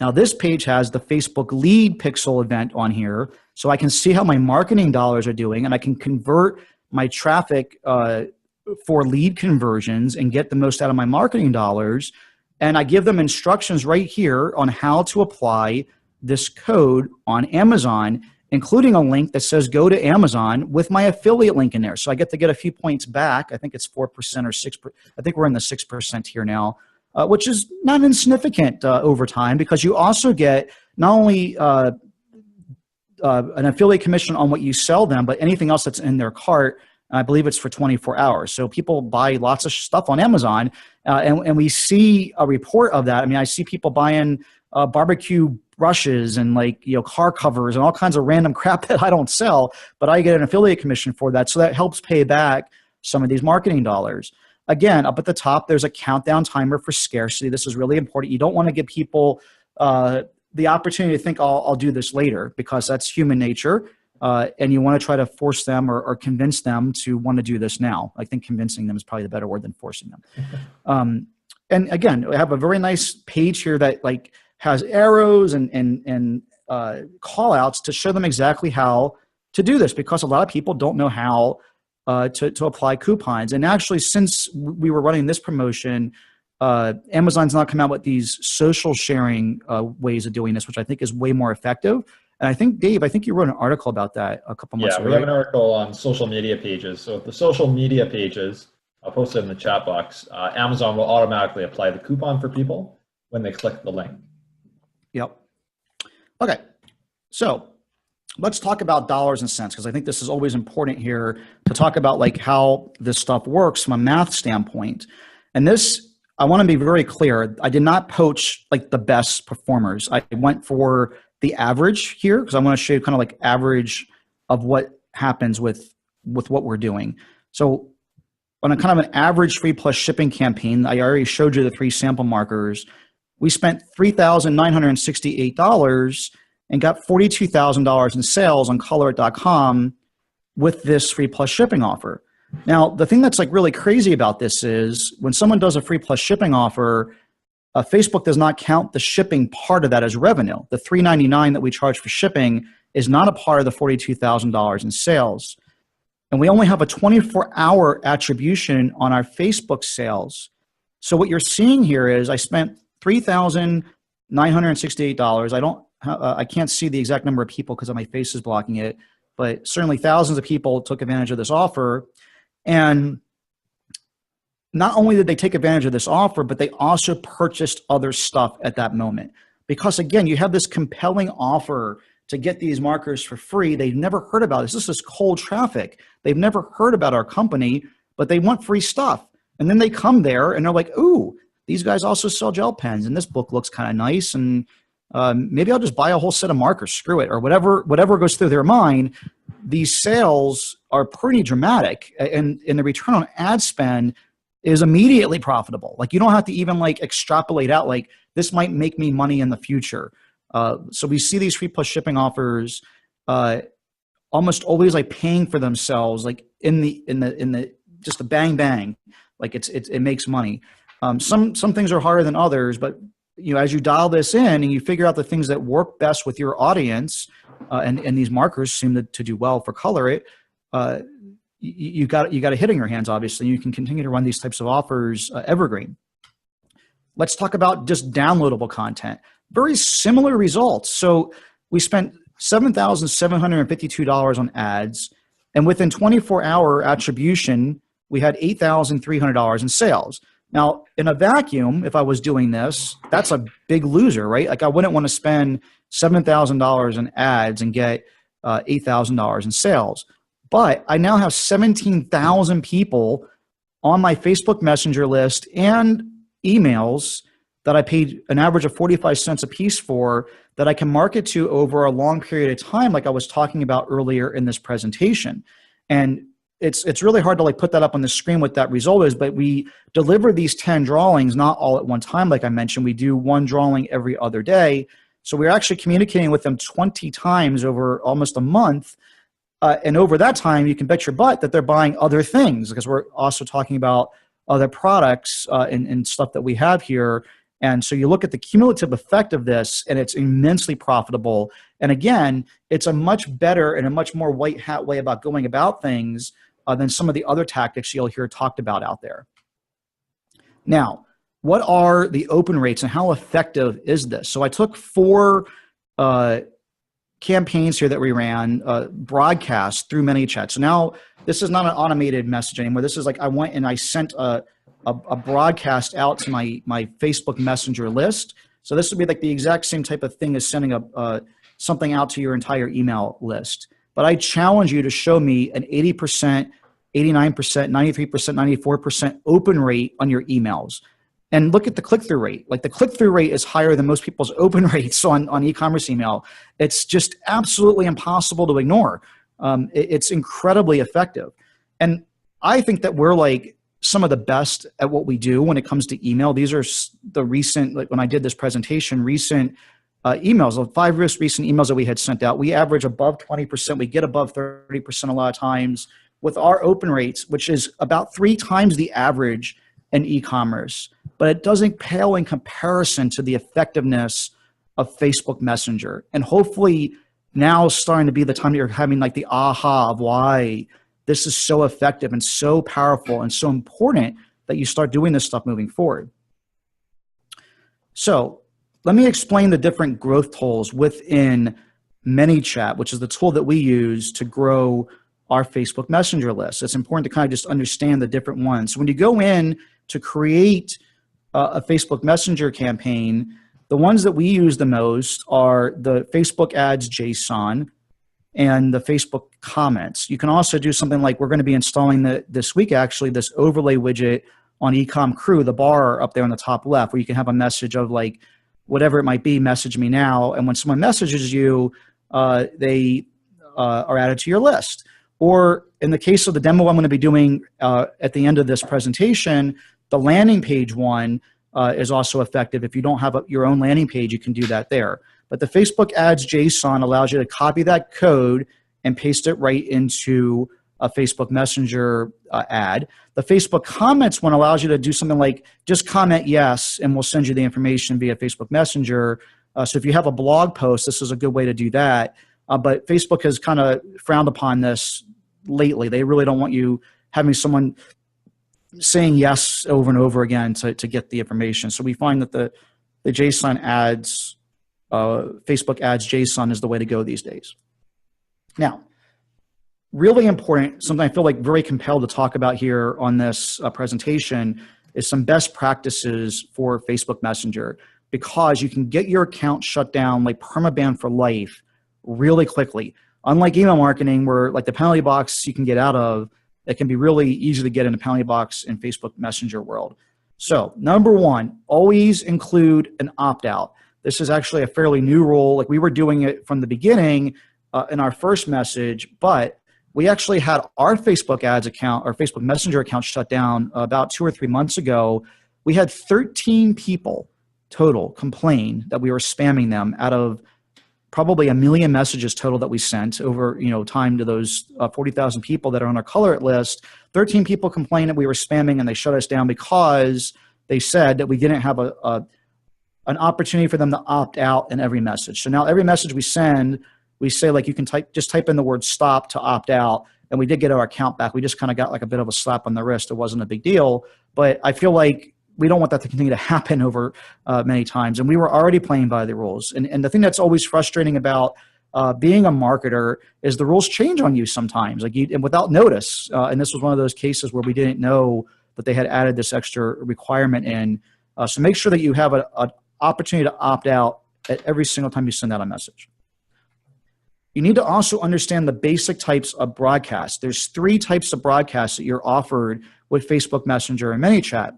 Now this page has the Facebook lead pixel event on here. So I can see how my marketing dollars are doing, and I can convert my traffic for lead conversions and get the most out of my marketing dollars. And I give them instructions right here on how to apply this code on Amazon, including a link that says go to Amazon with my affiliate link in there. So I get to get a few points back. I think it's 4% or 6%. I think we're in the 6% here now, which is not insignificant over time, because you also get not only an affiliate commission on what you sell them, but anything else that's in their cart. I believe it's for 24 hours. So people buy lots of stuff on Amazon, and we see a report of that. I mean, I see people buying barbecue brushes and, like, car covers and all kinds of random crap that I don't sell, but I get an affiliate commission for that. So that helps pay back some of these marketing dollars. Again, up at the top, there's a countdown timer for scarcity. This is really important. You don't want to give people the opportunity to think, I'll do this later, because that's human nature. And you want to try to force them or convince them to want to do this now. I think convincing them is probably the better word than forcing them. And again, we have a very nice page here that, like, has arrows and call outs to show them exactly how to do this, because a lot of people don't know how to apply coupons. And actually, since we were running this promotion, Amazon's not come out with these social sharing ways of doing this, which I think is way more effective. And I think, Dave, you wrote an article about that a couple months ago. Yeah, we have an article on social media pages. So the social media pages, I'll post it in the chat box. Amazon will automatically apply the coupon for people when they click the link. Yep. Okay. So let's talk about dollars and cents, because I think this is always important here to talk about, like, how this stuff works from a math standpoint. And this, I want to be very clear. I did not poach, like, the best performers. I went for the average here, because I want to show you kind of like average of what happens with what we're doing. So on a kind of an average free plus shipping campaign, I already showed you the 3 sample markers. We spent $3,968 and got $42,000 in sales on Colorit.com with this free plus shipping offer. Now, the thing that's, like, really crazy about this is when someone does a free plus shipping offer, Facebook does not count the shipping part of that as revenue. The $399 that we charge for shipping is not a part of the $42,000 in sales. And we only have a 24-hour attribution on our Facebook sales. So what you're seeing here is I spent $3,968. I can't see the exact number of people because my face is blocking it, but certainly thousands of people took advantage of this offer. And not only did they take advantage of this offer, but they also purchased other stuff at that moment. Because again, you have this compelling offer to get these markers for free. They've never heard about this. This is cold traffic. They've never heard about our company, but they want free stuff. And then they come there and they're like, ooh, these guys also sell gel pens and this book looks kind of nice. And maybe I'll just buy a whole set of markers, screw it, or whatever goes through their mind. These sales are pretty dramatic, and the return on ad spend is immediately profitable. Like you don't have to even like extrapolate out like this might make me money in the future. So we see these free plus shipping offers almost always like paying for themselves, like in the just the bang bang, like it makes money. Some things are harder than others, but you know, as you dial this in and you figure out the things that work best with your audience, and these markers seem to do well for color it, you got a hit in your hands, obviously. You can continue to run these types of offers evergreen. Let's talk about just downloadable content. Very similar results. So we spent $7,752 on ads, and within 24-hour attribution, we had $8,300 in sales. Now, in a vacuum, if I was doing this, that's a big loser, right? Like I wouldn't want to spend $7,000 in ads and get $8,000 in sales. But I now have 17,000 people on my Facebook Messenger list and emails that I paid an average of 45 cents a piece for, that I can market to over a long period of time, like I was talking about earlier in this presentation. And it's really hard to like put that up on the screen what that result is, but we deliver these 10 drawings not all at one time. Like I mentioned, we do one drawing every other day. So we're actually communicating with them 20 times over almost a month. And over that time, you can bet your butt that they're buying other things, because we're also talking about other products and stuff that we have here. And so you look at the cumulative effect of this, and it's immensely profitable. And again, it's a much better and a much more white hat way about going about things than some of the other tactics you'll hear talked about out there. Now, what are the open rates and how effective is this? So I took 4 campaigns here that we ran, broadcast through ManyChat. So now this is not an automated message anymore. This is like I went and I sent a broadcast out to my Facebook Messenger list. So this would be like the exact same type of thing as sending something out to your entire email list. But I challenge you to show me an 80%, 89%, 93%, 94% open rate on your emails. And look at the click-through rate. Like the click-through rate is higher than most people's open rates on e-commerce email. It's just absolutely impossible to ignore. It's incredibly effective. And I think that we're like some of the best at what we do when it comes to email. These are the recent, like when I did this presentation, recent emails, the 5 recent emails that we had sent out. We average above 20%. We get above 30% a lot of times with our open rates, which is about 3 times the average in e-commerce. But it doesn't pale in comparison to the effectiveness of Facebook Messenger. And hopefully now is starting to be the time that you're having like the aha of why this is so effective and so powerful and so important that you start doing this stuff moving forward. So let me explain the different growth tools within ManyChat, which is the tool that we use to grow our Facebook Messenger list. It's important to kind of just understand the different ones. So when you go in to create a Facebook Messenger campaign, the ones that we use the most are the Facebook ads JSON and the Facebook comments. You can also do something like we're going to be installing this week, actually, this overlay widget on EcomCrew, the bar up there on the top left, where you can have a message of like, whatever it might be, message me now. And when someone messages you, they are added to your list. Or in the case of the demo I'm going to be doing at the end of this presentation, the landing page one is also effective. If you don't have your own landing page, you can do that there. But the Facebook ads JSON allows you to copy that code and paste it right into a Facebook Messenger ad. The Facebook comments one allows you to do something like just comment yes, and we'll send you the information via Facebook Messenger. So if you have a blog post, this is a good way to do that. But Facebook has kind of frowned upon this lately. They really don't want you having someone saying yes over and over again to get the information. So we find that the the JSON ads, Facebook ads JSON is the way to go these days. Now, really important, something I feel like very compelled to talk about here on this presentation is some best practices for Facebook Messenger, because you can get your account shut down, like permaban for life, really quickly. Unlike email marketing, where like the penalty box you can get out of, it can be really easy to get in a penalty box in Facebook Messenger world. So number one, always include an opt-out. This is actually a fairly new rule. Like we were doing it from the beginning in our first message, but we actually had our Facebook ads account, our Facebook Messenger account shut down about 2 or 3 months ago. We had 13 people total complain that we were spamming them out of probably 1 million messages total that we sent over time to those 40,000 people that are on our color it list. 13 people complained that we were spamming, and they shut us down because they said that we didn't have an opportunity for them to opt out in every message. So now every message we send, we say like you can just type in the word stop to opt out, and we did get our account back. We just kind of got like a bit of a slap on the wrist. It wasn't a big deal, but I feel like we don't want that to continue to happen over many times. And we were already playing by the rules. And the thing that's always frustrating about being a marketer is the rules change on you sometimes, and without notice. And this was one of those cases where we didn't know that they had added this extra requirement in. So make sure that you have an opportunity to opt out at every single time you send out a message. You need to also understand the basic types of broadcasts. There's 3 types of broadcasts that you're offered with Facebook Messenger and ManyChat.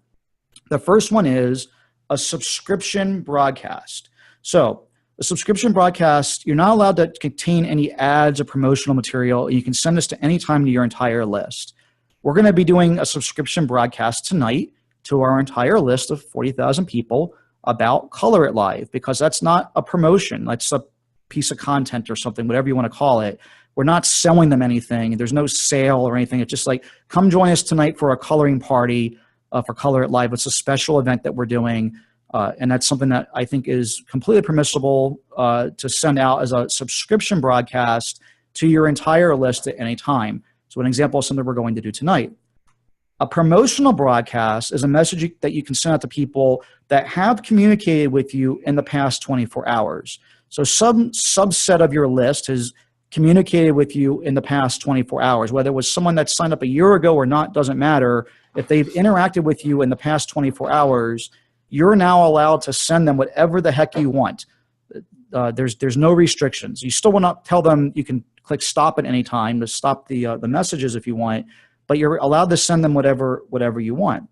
The first one is a subscription broadcast. So a subscription broadcast, you're not allowed to contain any ads or promotional material, and you can send this to any time to your entire list. We're going to be doing a subscription broadcast tonight to our entire list of 40,000 people about Color It Live, because that's not a promotion. That's a piece of content or something, whatever you want to call it. We're not selling them anything. There's no sale or anything. It's just like, come join us tonight for a coloring party for Color It Live. It's a special event that we're doing, and that's something that I think is completely permissible to send out as a subscription broadcast to your entire list at any time. So an example of something we're going to do tonight. A promotional broadcast is a message that you can send out to people that have communicated with you in the past 24 hours. So some subset of your list has communicated with you in the past 24 hours, whether it was someone that signed up a year ago or not, doesn't matter. If they've interacted with you in the past 24 hours, you're now allowed to send them whatever the heck you want. There's no restrictions. You still will not tell them you can click stop at any time to stop the messages if you want, but you're allowed to send them whatever you want.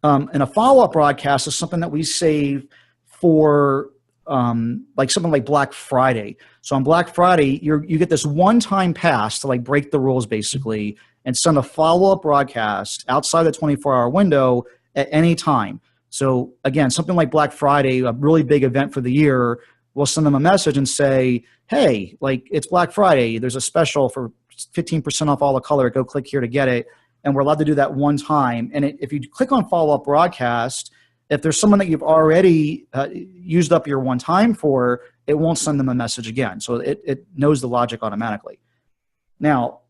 And a follow-up broadcast is something that we save for like something like Black Friday. So on Black Friday, you get this one-time pass to like break the rules basically and send a follow-up broadcast outside the 24-hour window at any time. So again, something like Black Friday, a really big event for the year, we'll send them a message and say, hey, like it's Black Friday. There's a special for 15% off all the color. Go click here to get it. And we're allowed to do that one time. And if you click on follow-up broadcast, if there's someone that you've already used up your one time for, it won't send them a message again. So it knows the logic automatically. Now,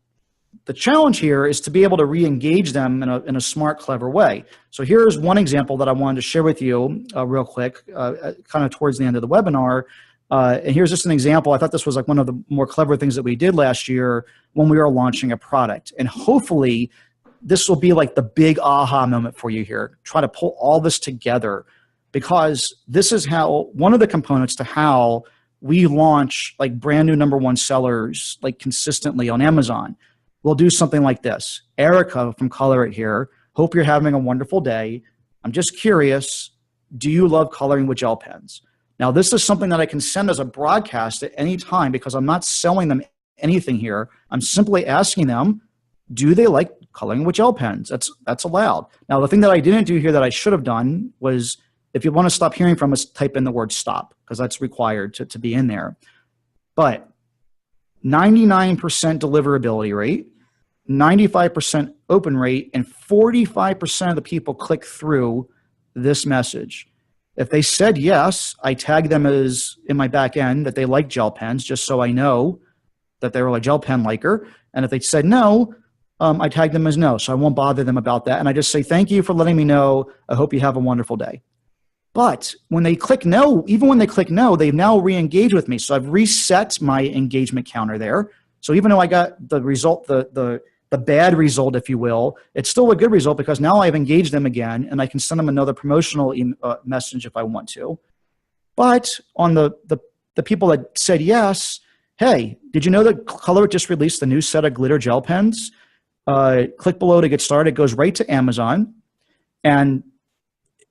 the challenge here is to be able to re-engage them in a smart, clever way. So here's one example that I wanted to share with you real quick, kind of towards the end of the webinar. And here's just an example. I thought this was like one of the more clever things that we did last year when we were launching a product. And hopefully this will be like the big aha moment for you here. Try to pull all this together, because this is how one of the components to how we launch like brand new #1 sellers like consistently on Amazon. We'll do something like this. Erica from Color It here. Hope you're having a wonderful day. I'm just curious, do you love coloring with gel pens? Now, this is something that I can send as a broadcast at any time because I'm not selling them anything here. I'm simply asking them, do they like coloring with gel pens? That's allowed. Now, the thing that I didn't do here that I should have done was, if you want to stop hearing from us, type in the word stop, because that's required to be in there. But 99% deliverability rate, 95% open rate, and 45% of the people click through this message. If they said yes, I tag them as in my back end that they like gel pens, just so I know that they were a gel pen liker. And if they said no, I tag them as no, so I won't bother them about that. And I just say, thank you for letting me know. I hope you have a wonderful day. But when they click no, even when they click no, they've now re-engaged with me. So I've reset my engagement counter there. So even though I got the result, the bad result, if you will, it's still a good result because now I've engaged them again and I can send them another promotional message if I want to. But on the people that said yes, hey, did you know that Color just released the new set of glitter gel pens? Click below to get started. It goes right to Amazon and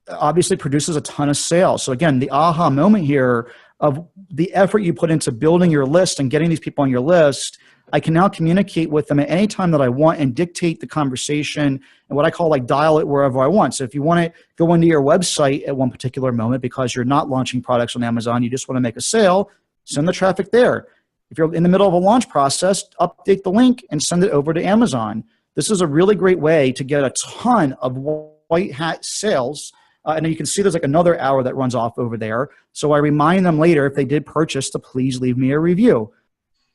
obviously produces a ton of sales. So again, the aha moment here of the effort you put into building your list and getting these people on your list, I can now communicate with them at any time that I want and dictate the conversation and what I call like dial it wherever I want. So if you want to go into your website at one particular moment because you're not launching products on Amazon, you just want to make a sale, send the traffic there. If you're in the middle of a launch process, update the link and send it over to Amazon. This is a really great way to get a ton of white hat sales. And then you can see there's like another hour that runs off over there. So I remind them later if they did purchase to please leave me a review.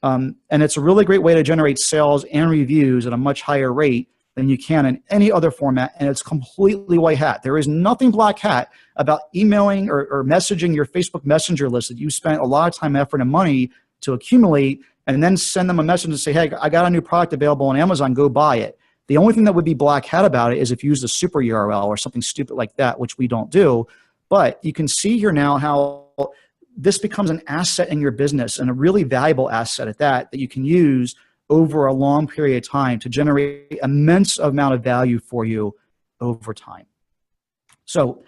And it's a really great way to generate sales and reviews at a much higher rate than you can in any other format. And it's completely white hat. There is nothing black hat about emailing or messaging your Facebook Messenger list that you spent a lot of time, effort, and money to accumulate and then send them a message and say, hey, I got a new product available on Amazon, go buy it. The only thing that would be black hat about it is if you use a super URL or something stupid like that, which we don't do. But you can see here now how this becomes an asset in your business and a really valuable asset at that you can use over a long period of time to generate immense amount of value for you over time. So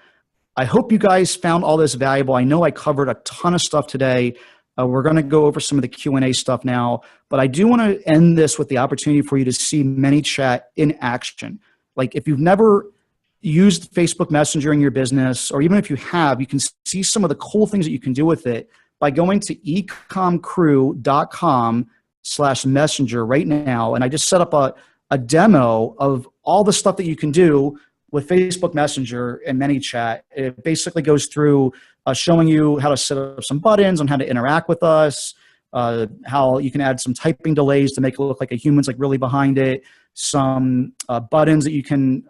I hope you guys found all this valuable. I know I covered a ton of stuff today. We're going to go over some of the Q&A stuff now, but I do want to end this with the opportunity for you to see ManyChat in action. Like if you've never used Facebook Messenger in your business, or even if you have, you can see some of the cool things that you can do with it by going to EcomCrew.com/messenger right now. And I just set up a demo of all the stuff that you can do with Facebook Messenger and ManyChat. It basically goes through showing you how to set up some buttons on how to interact with us, how you can add some typing delays to make it look like a human's like really behind it, some buttons that you can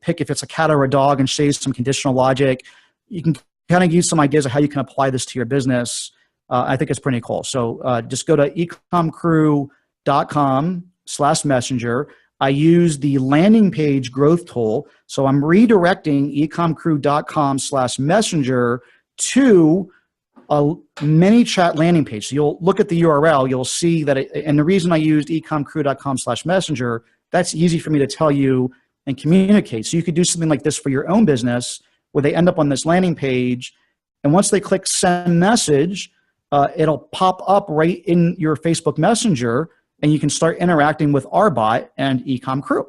pick if it's a cat or a dog and show you some conditional logic. You can kind of use some ideas of how you can apply this to your business. I think it's pretty cool. So just go to EcomCrew.com/messenger. I use the landing page growth tool. So I'm redirecting EcomCrew.com/messenger to a ManyChat landing page. So you'll look at the URL, you'll see that and the reason I used EcomCrew.com/messenger, that's easy for me to tell you and communicate. So you could do something like this for your own business where they end up on this landing page, and once they click send message, it'll pop up right in your Facebook Messenger, and you can start interacting with our bot and EcomCrew.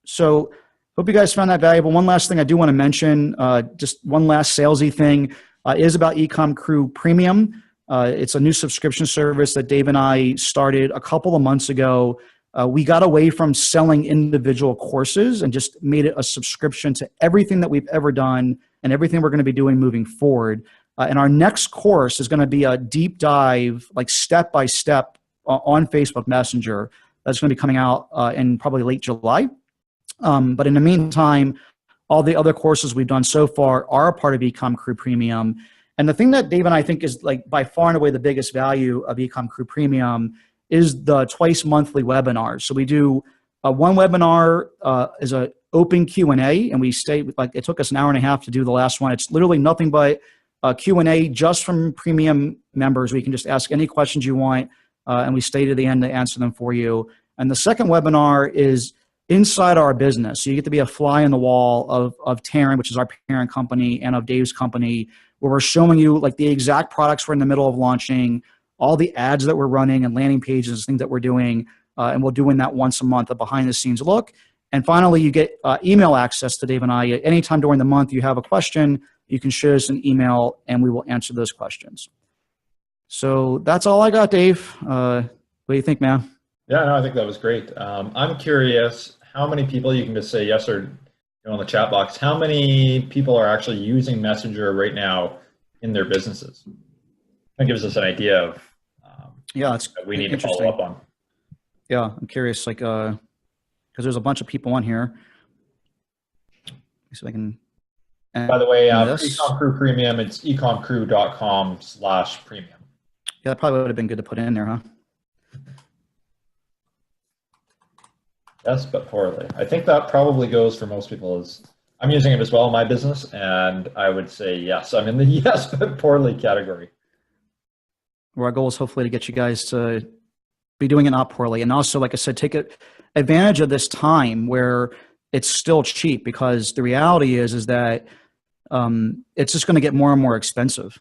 So hope you guys found that valuable. One last thing I do want to mention, just one last salesy thing, is about EcomCrew Premium. It's a new subscription service that Dave and I started a couple of months ago. We got away from selling individual courses and just made it a subscription to everything that we've ever done and everything we're going to be doing moving forward. And our next course is going to be a deep dive, like step-by-step on Facebook Messenger. That's going to be coming out in probably late July. But in the meantime, all the other courses we've done so far are a part of EcomCrew Premium. And the thing that Dave and I think is like by far and away the biggest value of EcomCrew Premium is the twice monthly webinars. So we do one webinar is an open Q&A, and we stay like it took us an hour and a half to do the last one. It's literally nothing but Q&A just from premium members. We can just ask any questions you want, and we stay to the end to answer them for you. And the second webinar is inside our business. So you get to be a fly in the wall of Taryn, which is our parent company, and of Dave's company, where we're showing you like the exact products we're in the middle of launching, all the ads that we're running and landing pages, things that we're doing, and we're doing that once a month, a behind the scenes look. And finally, you get email access to Dave and I. Anytime during the month you have a question, you can shoot us an email and we will answer those questions. So that's all I got, Dave. What do you think, man? Yeah, no, I think that was great. I'm curious how many people, you can just say yes or no in the chat box, how many people are actually using Messenger right now in their businesses? That gives us an idea of it's that we need to follow up on. Yeah, I'm curious, like, because there's a bunch of people on here. So I can By the way, for this. EcomCrew Premium, it's ecommcrew.com/premium. Yeah, that probably would have been good to put in there, huh? Yes, but poorly. I think that probably goes for most people. I'm using it as well in my business, and I would say yes. I'm in the yes, but poorly category. Well, our goal is hopefully to get you guys to be doing it not poorly. And also, like I said, take advantage of this time where it's still cheap, because the reality is that it's just going to get more and more expensive,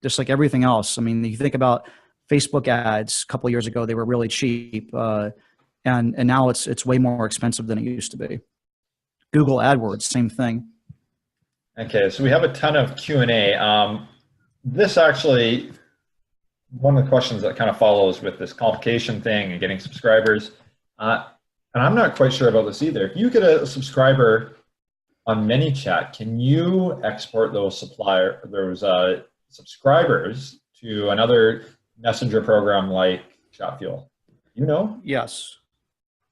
just like everything else. I mean, you think about Facebook ads a couple of years ago, they were really cheap. And now it's way more expensive than it used to be. Google AdWords, same thing. Okay, so we have a ton of Q&A. This actually, one of the questions that kind of follows with this qualification thing and getting subscribers, and I'm not quite sure about this either. If you get a subscriber on ManyChat, can you export those subscribers to another messenger program like ChatFuel? You know? Yes.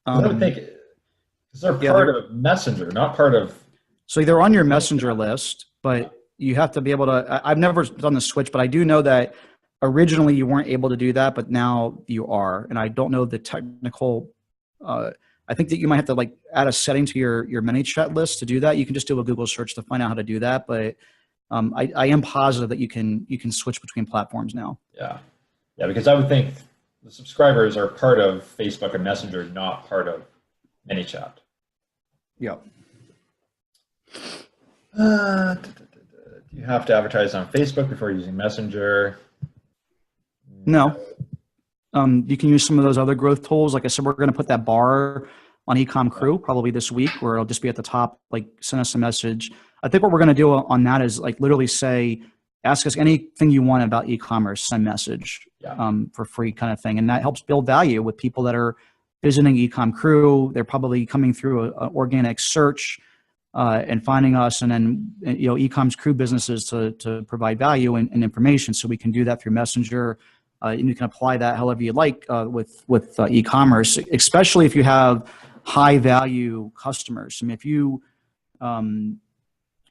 I would think, because they're part of Messenger, not part of. So they're on your Messenger list, but you have to be able to. I've never done the switch, but I do know that originally you weren't able to do that, but now you are. And I don't know the technical. I think that you might have to like add a setting to your ManyChat list to do that. You can just do a Google search to find out how to do that, but I am positive that you can switch between platforms now. Yeah, because I would think the subscribers are part of Facebook and Messenger, not part of ManyChat. Yeah. Do you have to advertise on Facebook before using Messenger? No. You can use some of those other growth tools. Like I said, we're going to put that bar on EcomCrew probably this week, where it'll just be at the top, like send us a message. I think what we're going to do on that is like literally say, ask us anything you want about e-commerce, send message for free kind of thing. And that helps build value with people that are visiting EcomCrew. They're probably coming through an organic search and finding us, and then EcomCrew businesses to provide value and information. So we can do that through Messenger. And you can apply that however you like with e-commerce, especially if you have high value customers. I mean, if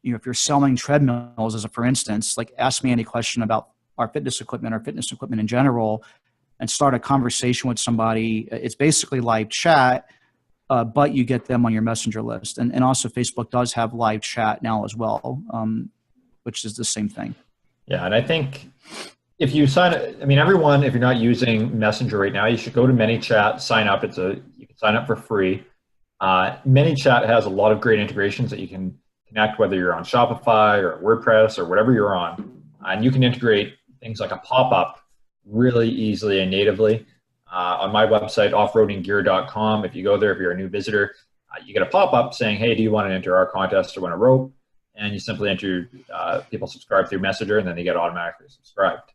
if you're selling treadmills, as a for instance, like ask me any question about our fitness equipment or fitness equipment in general, and start a conversation with somebody. It's basically live chat, but you get them on your Messenger list. And also Facebook does have live chat now as well, which is the same thing. Yeah, and I think if you everyone, if you're not using Messenger right now, you should go to ManyChat, sign up. You can sign up for free. ManyChat has a lot of great integrations that you can connect, whether you're on Shopify or WordPress or whatever you're on. And you can integrate things like a pop-up really easily and natively. On my website, offroadinggear.com, if you go there, if you're a new visitor, you get a pop-up saying, hey, do you want to enter our contest to win a rope? And you simply enter, people subscribe through Messenger, and then they get automatically subscribed.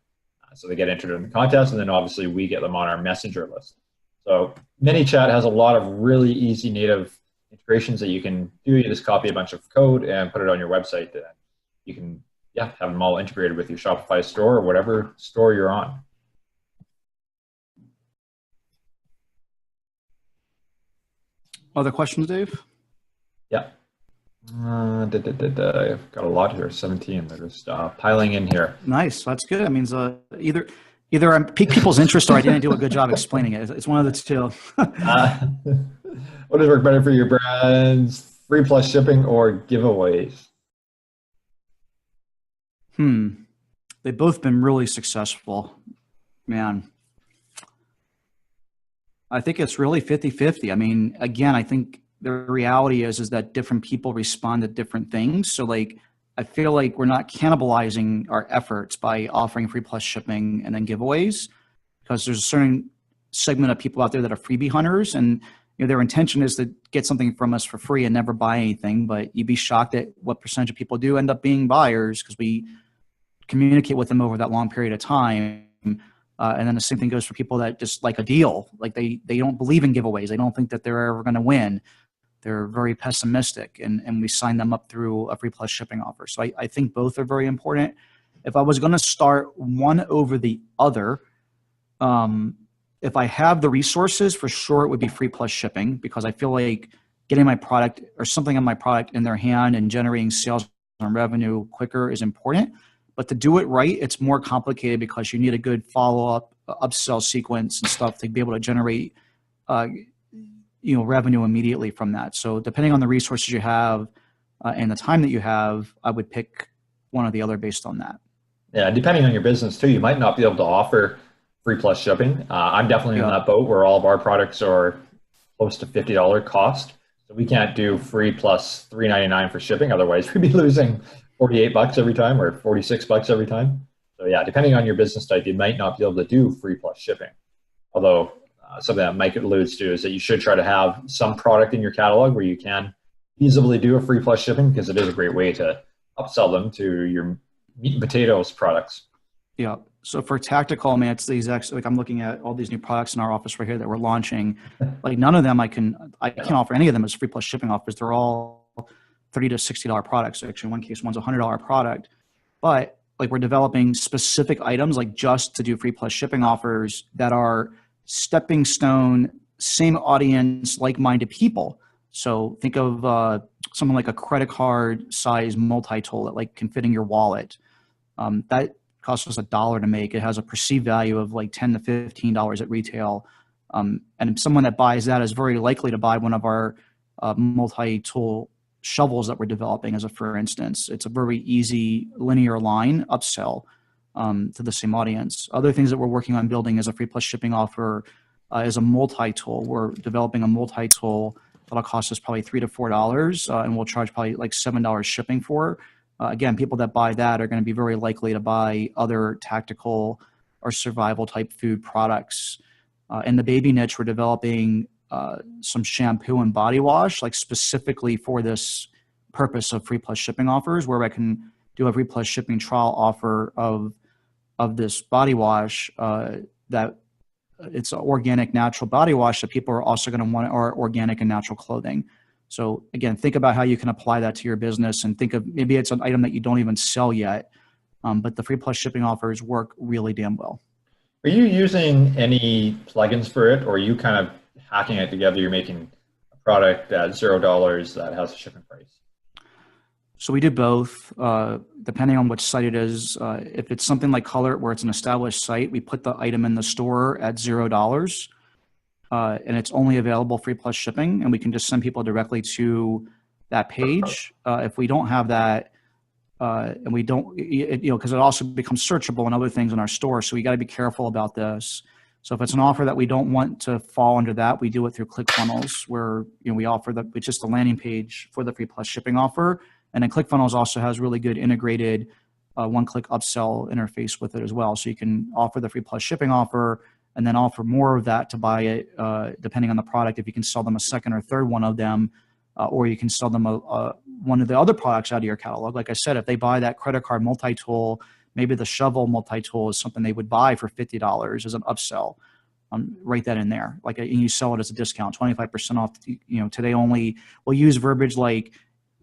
So they get entered in the contest, and then obviously we get them on our Messenger list. So ManyChat has a lot of really easy native integrations that you can do. You just copy a bunch of code and put it on your website. And you can have them all integrated with your Shopify store or whatever store you're on. Other questions, Dave? Yeah. I've got a lot here, 17. They're just piling in here. Nice. That's good. That means either I pique people's interest or I didn't do a good job explaining it. It's one of the two. What does work better for your brands? Free plus shipping or giveaways? They've both been really successful, man. I think it's really 50-50. I mean, again, I think the reality is that different people respond to different things. So like, I feel like we're not cannibalizing our efforts by offering free plus shipping and then giveaways, because there's a certain segment of people out there that are freebie hunters, and their intention is to get something from us for free and never buy anything. But you'd be shocked at what percentage of people do end up being buyers, because we communicate with them over that long period of time. And then the same thing goes for people that just like a deal. Like they don't believe in giveaways. They don't think that they're ever going to win. They're very pessimistic, and we sign them up through a free plus shipping offer. So I think both are very important. If I was going to start one over the other, if I have the resources, for sure it would be free plus shipping, because I feel like getting my product or something on my product in their hand and generating sales on revenue quicker is important. But to do it right, it's more complicated because you need a good follow-up upsell sequence and stuff to be able to generate revenue immediately from that. So depending on the resources you have and the time that you have, I would pick one or the other based on that. Yeah, depending on your business too, you might not be able to offer free plus shipping. I'm definitely in that boat where all of our products are close to $50 cost. So we can't do free plus $3.99 for shipping. Otherwise, we'd be losing $48 every time or $46 every time. So yeah, depending on your business type, you might not be able to do free plus shipping. Although something that Mike alludes to is that you should try to have some product in your catalog where you can feasibly do a free plus shipping, because it is a great way to upsell them to your meat and potatoes products. Yeah. So for tactical, man, it's the exact, like I'm looking at all these new products in our office right here that we're launching. Like none of them I can't offer any of them as free plus shipping offers. They're all $30 to $60 products. Actually, in one case, one's a $100 product. But like we're developing specific items like just to do free plus shipping offers that are stepping stone, same audience, like-minded people. So think of something like a credit card size multi-tool that like can fit in your wallet. That costs us $1 to make. It has a perceived value of like $10 to $15 at retail. And someone that buys that is very likely to buy one of our multi-tool shovels that we're developing as a, for instance. It's a very easy linear line upsell to the same audience. Other things that we're working on building as a free plus shipping offer is a multi-tool. We're developing a multi-tool that'll cost us probably $3 to $4, and we'll charge probably like $7 shipping for. Again, people that buy that are going to be very likely to buy other tactical or survival type food products. In the baby niche, we're developing some shampoo and body wash, like specifically for this purpose of free plus shipping offers, where I can do a free plus shipping trial offer of this body wash that it's an organic, natural body wash that people are also going to want, or organic and natural clothing. So again, think about how you can apply that to your business, and think of maybe it's an item that you don't even sell yet, but the free plus shipping offers work really damn well. Are you using any plugins for it, or are you kind of hacking it together? You're making a product at $0 that has a shipping price? So we do both, depending on which site it is. If it's something like Color, where it's an established site, we put the item in the store at $0, and it's only available free plus shipping, and we can just send people directly to that page. If we don't have that, and we don't, because it also becomes searchable and other things in our store, so we got to be careful about this. So if it's an offer that we don't want to fall under that, we do it through ClickFunnels, where we offer it's just a landing page for the free plus shipping offer. And then ClickFunnels also has really good integrated one-click upsell interface with it as well. So you can offer the free plus shipping offer and then offer more of that to buy it, depending on the product. If you can sell them a second or third one of them, or you can sell them one of the other products out of your catalog. Like I said, if they buy that credit card multi-tool, maybe the shovel multi-tool is something they would buy for $50 as an upsell. Write that in there. Like, and you sell it as a discount, 25% off. Today only. We'll use verbiage like,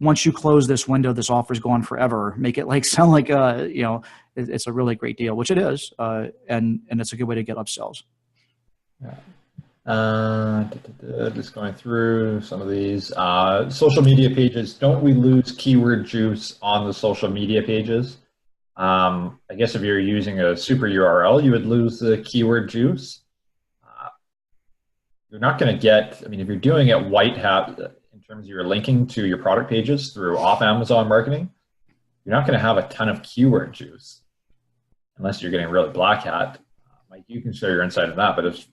once you close this window, this offer is gone forever. Make it like sound like it's a really great deal, which it is, and it's a good way to get upsells. Yeah. Just going through some of these social media pages. Don't we lose keyword juice on the social media pages? I guess if you're using a super URL, you would lose the keyword juice. You're not going to get. I mean, if you're doing it white hat, in terms of your linking to your product pages through off Amazon marketing, you're not going to have a ton of keyword juice unless you're getting really black hat. Mike, you can share your insight on that, but if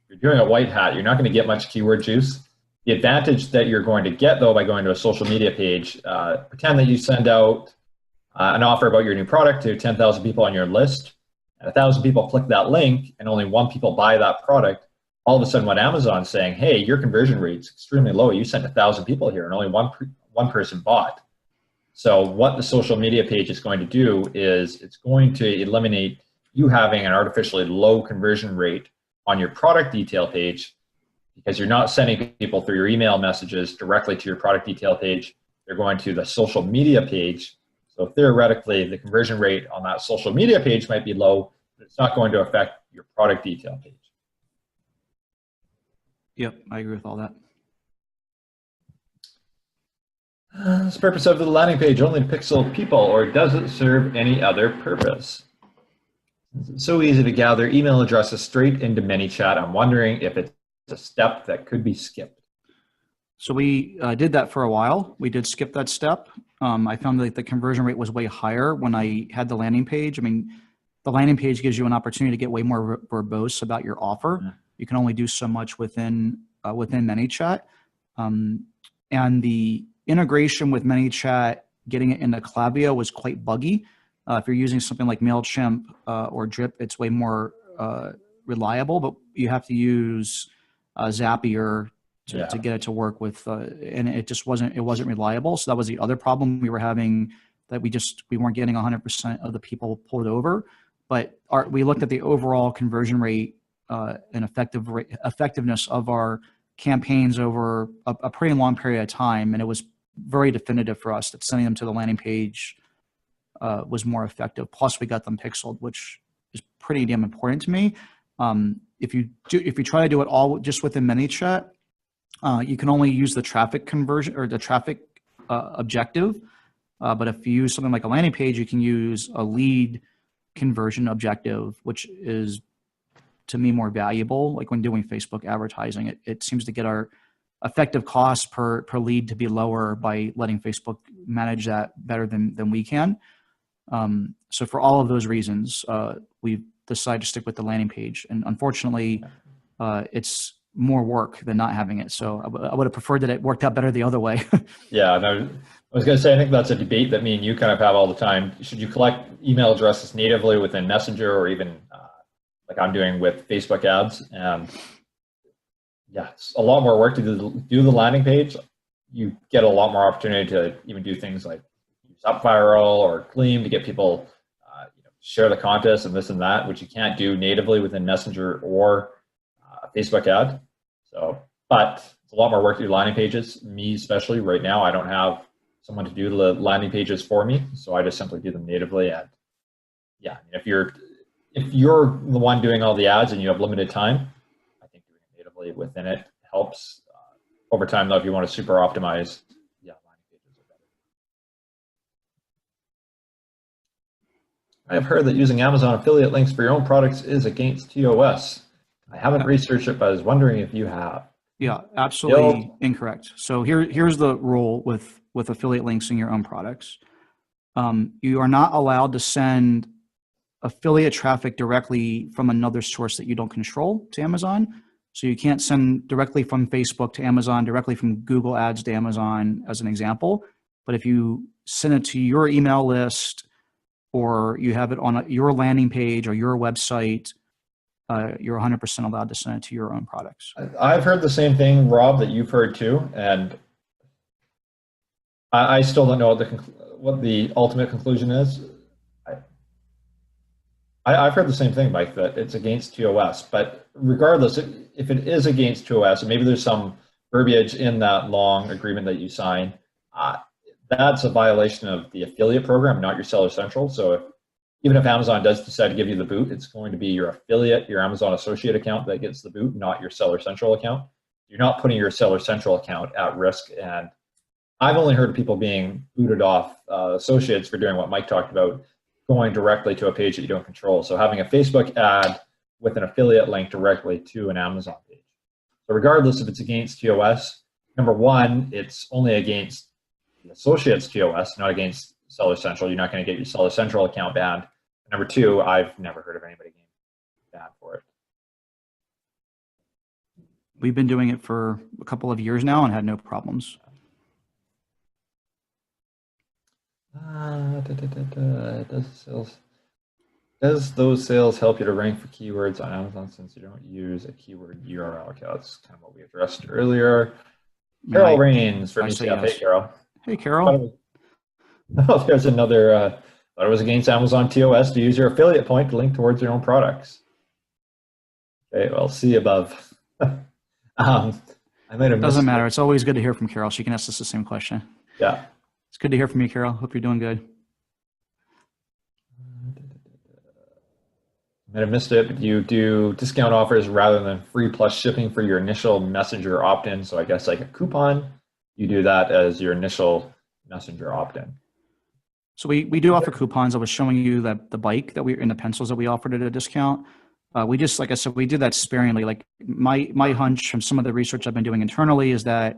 you're doing a white hat, you're not going to get much keyword juice. The advantage that you're going to get, though, by going to a social media page, pretend that you send out an offer about your new product to 10,000 people on your list, and 1,000 people click that link, and only 1 people buy that product. All of a sudden, what Amazon's saying, hey, your conversion rate's extremely low. You sent 1,000 people here, and only one person bought. So what the social media page is going to do is it's going to eliminate you having an artificially low conversion rate on your product detail page, because you're not sending people through your email messages directly to your product detail page. They're going to the social media page. So theoretically, the conversion rate on that social media page might be low, but it's not going to affect your product detail page. Yep, I agree with all that. What's the purpose of the landing page? Only to pixel people, or does it serve any other purpose? It's so easy to gather email addresses straight into ManyChat. I'm wondering if it's a step that could be skipped. So we did that for a while. We did skip that step. I found that the conversion rate was way higher when I had the landing page. I mean, the landing page gives you an opportunity to get way more verbose about your offer. Yeah. You can only do so much within ManyChat. And the integration with ManyChat, getting it into Klaviyo was quite buggy. If you're using something like MailChimp or Drip, it's way more reliable, but you have to use Zapier to get it to work with, and it just wasn't reliable. So that was the other problem we were having, that we weren't getting 100% of the people pulled over. But we looked at the overall conversion rate and effectiveness of our campaigns over a pretty long period of time, and it was very definitive for us that sending them to the landing page was more effective. Plus, we got them pixeled, which is pretty damn important to me. If you try to do it all just within ManyChat, you can only use the traffic conversion or the traffic objective. But if you use something like a landing page, you can use a lead conversion objective, which is, to me, more valuable. Like when doing Facebook advertising, it seems to get our effective cost per lead to be lower by letting Facebook manage that better than we can. So for all of those reasons, we've decided to stick with the landing page. And unfortunately, it's more work than not having it. So I would have preferred that it worked out better the other way. Yeah, no, I was going to say, I think that's a debate that me and you kind of have all the time. Should you collect email addresses natively within Messenger, or even like I'm doing with Facebook ads? And yeah, it's a lot more work to do the landing page. You get a lot more opportunity to even do things like use UpViral or Gleam to get people share the contest and this and that, which you can't do natively within Messenger or Facebook ad. So, but it's a lot more work to do landing pages. Me especially right now, I don't have someone to do the landing pages for me, so I just simply do them natively. And yeah, if you're the one doing all the ads and you have limited time, I think doing it natively within it helps. Over time, though, if you want to super optimize, yeah, landing pages are better. I have heard that using Amazon affiliate links for your own products is against TOS. I haven't researched it, but I was wondering if you have. Yeah, absolutely incorrect. So here's the rule with affiliate links in your own products. You are not allowed to send affiliate traffic directly from another source that you don't control to Amazon. So you can't send directly from Facebook to Amazon, directly from Google Ads to Amazon, as an example. But if you send it to your email list, or you have it on your landing page or your website, you're 100% allowed to send it to your own products. I've heard the same thing, Rob, that you've heard too, and I still don't know what the ultimate conclusion is. I've heard the same thing, Mike, that it's against TOS. But regardless, if it is against TOS, and maybe there's some verbiage in that long agreement that you sign, that's a violation of the affiliate program, not your Seller Central. So even if Amazon does decide to give you the boot, it's going to be your affiliate, your Amazon associate account that gets the boot, not your Seller Central account. You're not putting your Seller Central account at risk. And I've only heard of people being booted off associates for doing what Mike talked about, going directly to a page that you don't control. So having a Facebook ad with an affiliate link directly to an Amazon page. So regardless if it's against TOS, number one, it's only against the associate's TOS, not against Seller Central. You're not going to get your Seller Central account banned. Number two, I've never heard of anybody getting banned for it. We've been doing it for a couple of years now and had no problems. Does those sales help you to rank for keywords on Amazon since you don't use a keyword URL? Okay, that's kind of what we addressed earlier. Carol Rains from ECF. Hey, Carol. Hey, Carol. Oh, there's another. Thought it was against Amazon TOS to use your affiliate point to link towards your own products. Okay, well, see above. I might have. Doesn't matter. It's always good to hear from Carol. She can ask us the same question. Yeah. It's good to hear from you, Carol. Hope you're doing good. I might have missed it, but you do discount offers rather than free plus shipping for your initial Messenger opt-in. So I guess like a coupon, you do that as your initial Messenger opt-in? So we do offer coupons. I was showing you that the bike that we and the pencils that we offered at a discount. We just, like I said, we did that sparingly. Like my hunch from some of the research I've been doing internally is that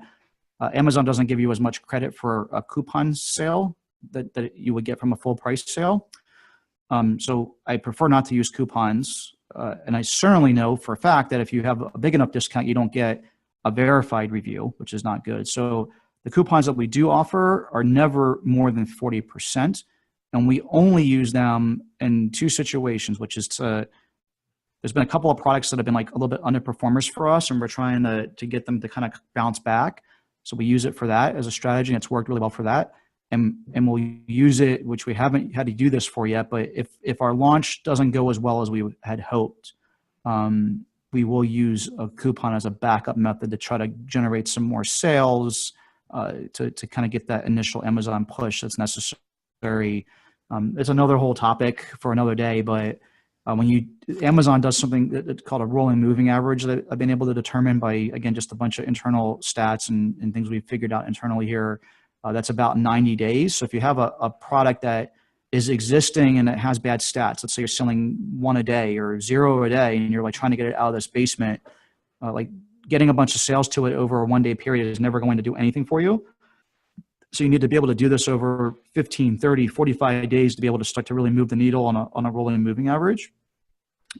Amazon doesn't give you as much credit for a coupon sale that you would get from a full price sale. So I prefer not to use coupons. And I certainly know for a fact that if you have a big enough discount, you don't get a verified review, which is not good. So the coupons that we do offer are never more than 40%. And we only use them in two situations, which is there's been a couple of products that have been like a little bit underperformers for us, and we're trying to get them to kind of bounce back. So we use it for that as a strategy, and it's worked really well for that. And we'll use it, which we haven't had to do this for yet, but if our launch doesn't go as well as we had hoped, we will use a coupon as a backup method to try to generate some more sales, to kind of get that initial Amazon push that's necessary. It's another whole topic for another day, but Amazon does something that's called a rolling moving average that I've been able to determine by, again, just a bunch of internal stats and things we've figured out internally here. That's about 90 days. So if you have a product that is existing and it has bad stats, let's say you're selling 1 a day or 0 a day, and you're like trying to get it out of this basement, like getting a bunch of sales to it over a 1-day period is never going to do anything for you. So you need to be able to do this over 15, 30, 45 days to be able to start to really move the needle on a rolling moving average.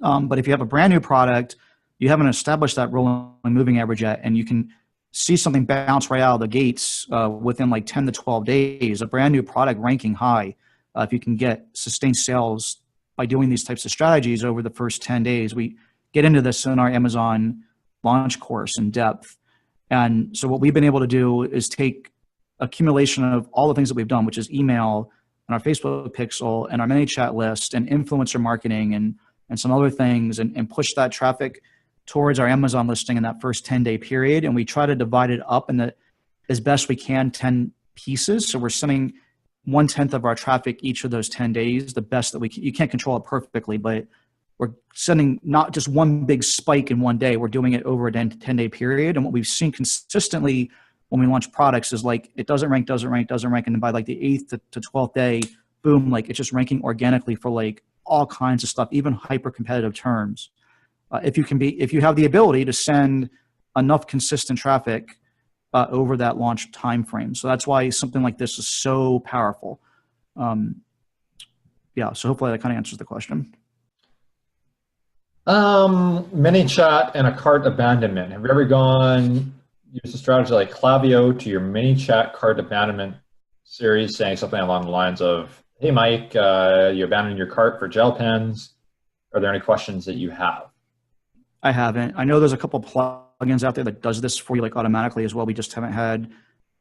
But if you have a brand new product, you haven't established that rolling moving average yet, and you can see something bounce right out of the gates within like 10 to 12 days, a brand new product ranking high. If you can get sustained sales by doing these types of strategies over the first 10 days, we get into this in our Amazon launch course in depth. And so what we've been able to do is take accumulation of all the things that we've done, which is email and our Facebook pixel and our ManyChat list and influencer marketing and some other things, and push that traffic towards our Amazon listing in that first 10-day period. And we try to divide it up in as best we can, 10 pieces. So we're sending 1/10 of our traffic each of those 10 days, the best that we can. You can't control it perfectly, but we're sending not just one big spike in one day. We're doing it over a 10-day period. And what we've seen consistently when we launch products is like, it doesn't rank. And then by like the 8th to 12th day, boom, like it's just ranking organically for like all kinds of stuff, even hyper competitive terms. If you have the ability to send enough consistent traffic over that launch time frame. So that's why something like this is so powerful. Yeah, so hopefully that kind of answers the question. ManyChat and a cart abandonment. Have you ever used a strategy like Klaviyo to your ManyChat cart abandonment series, saying something along the lines of, hey, Mike, you abandoned your cart for gel pens. Are there any questions that you have? I haven't. I know there's a couple plugins out there that does this for you like automatically as well. We just haven't had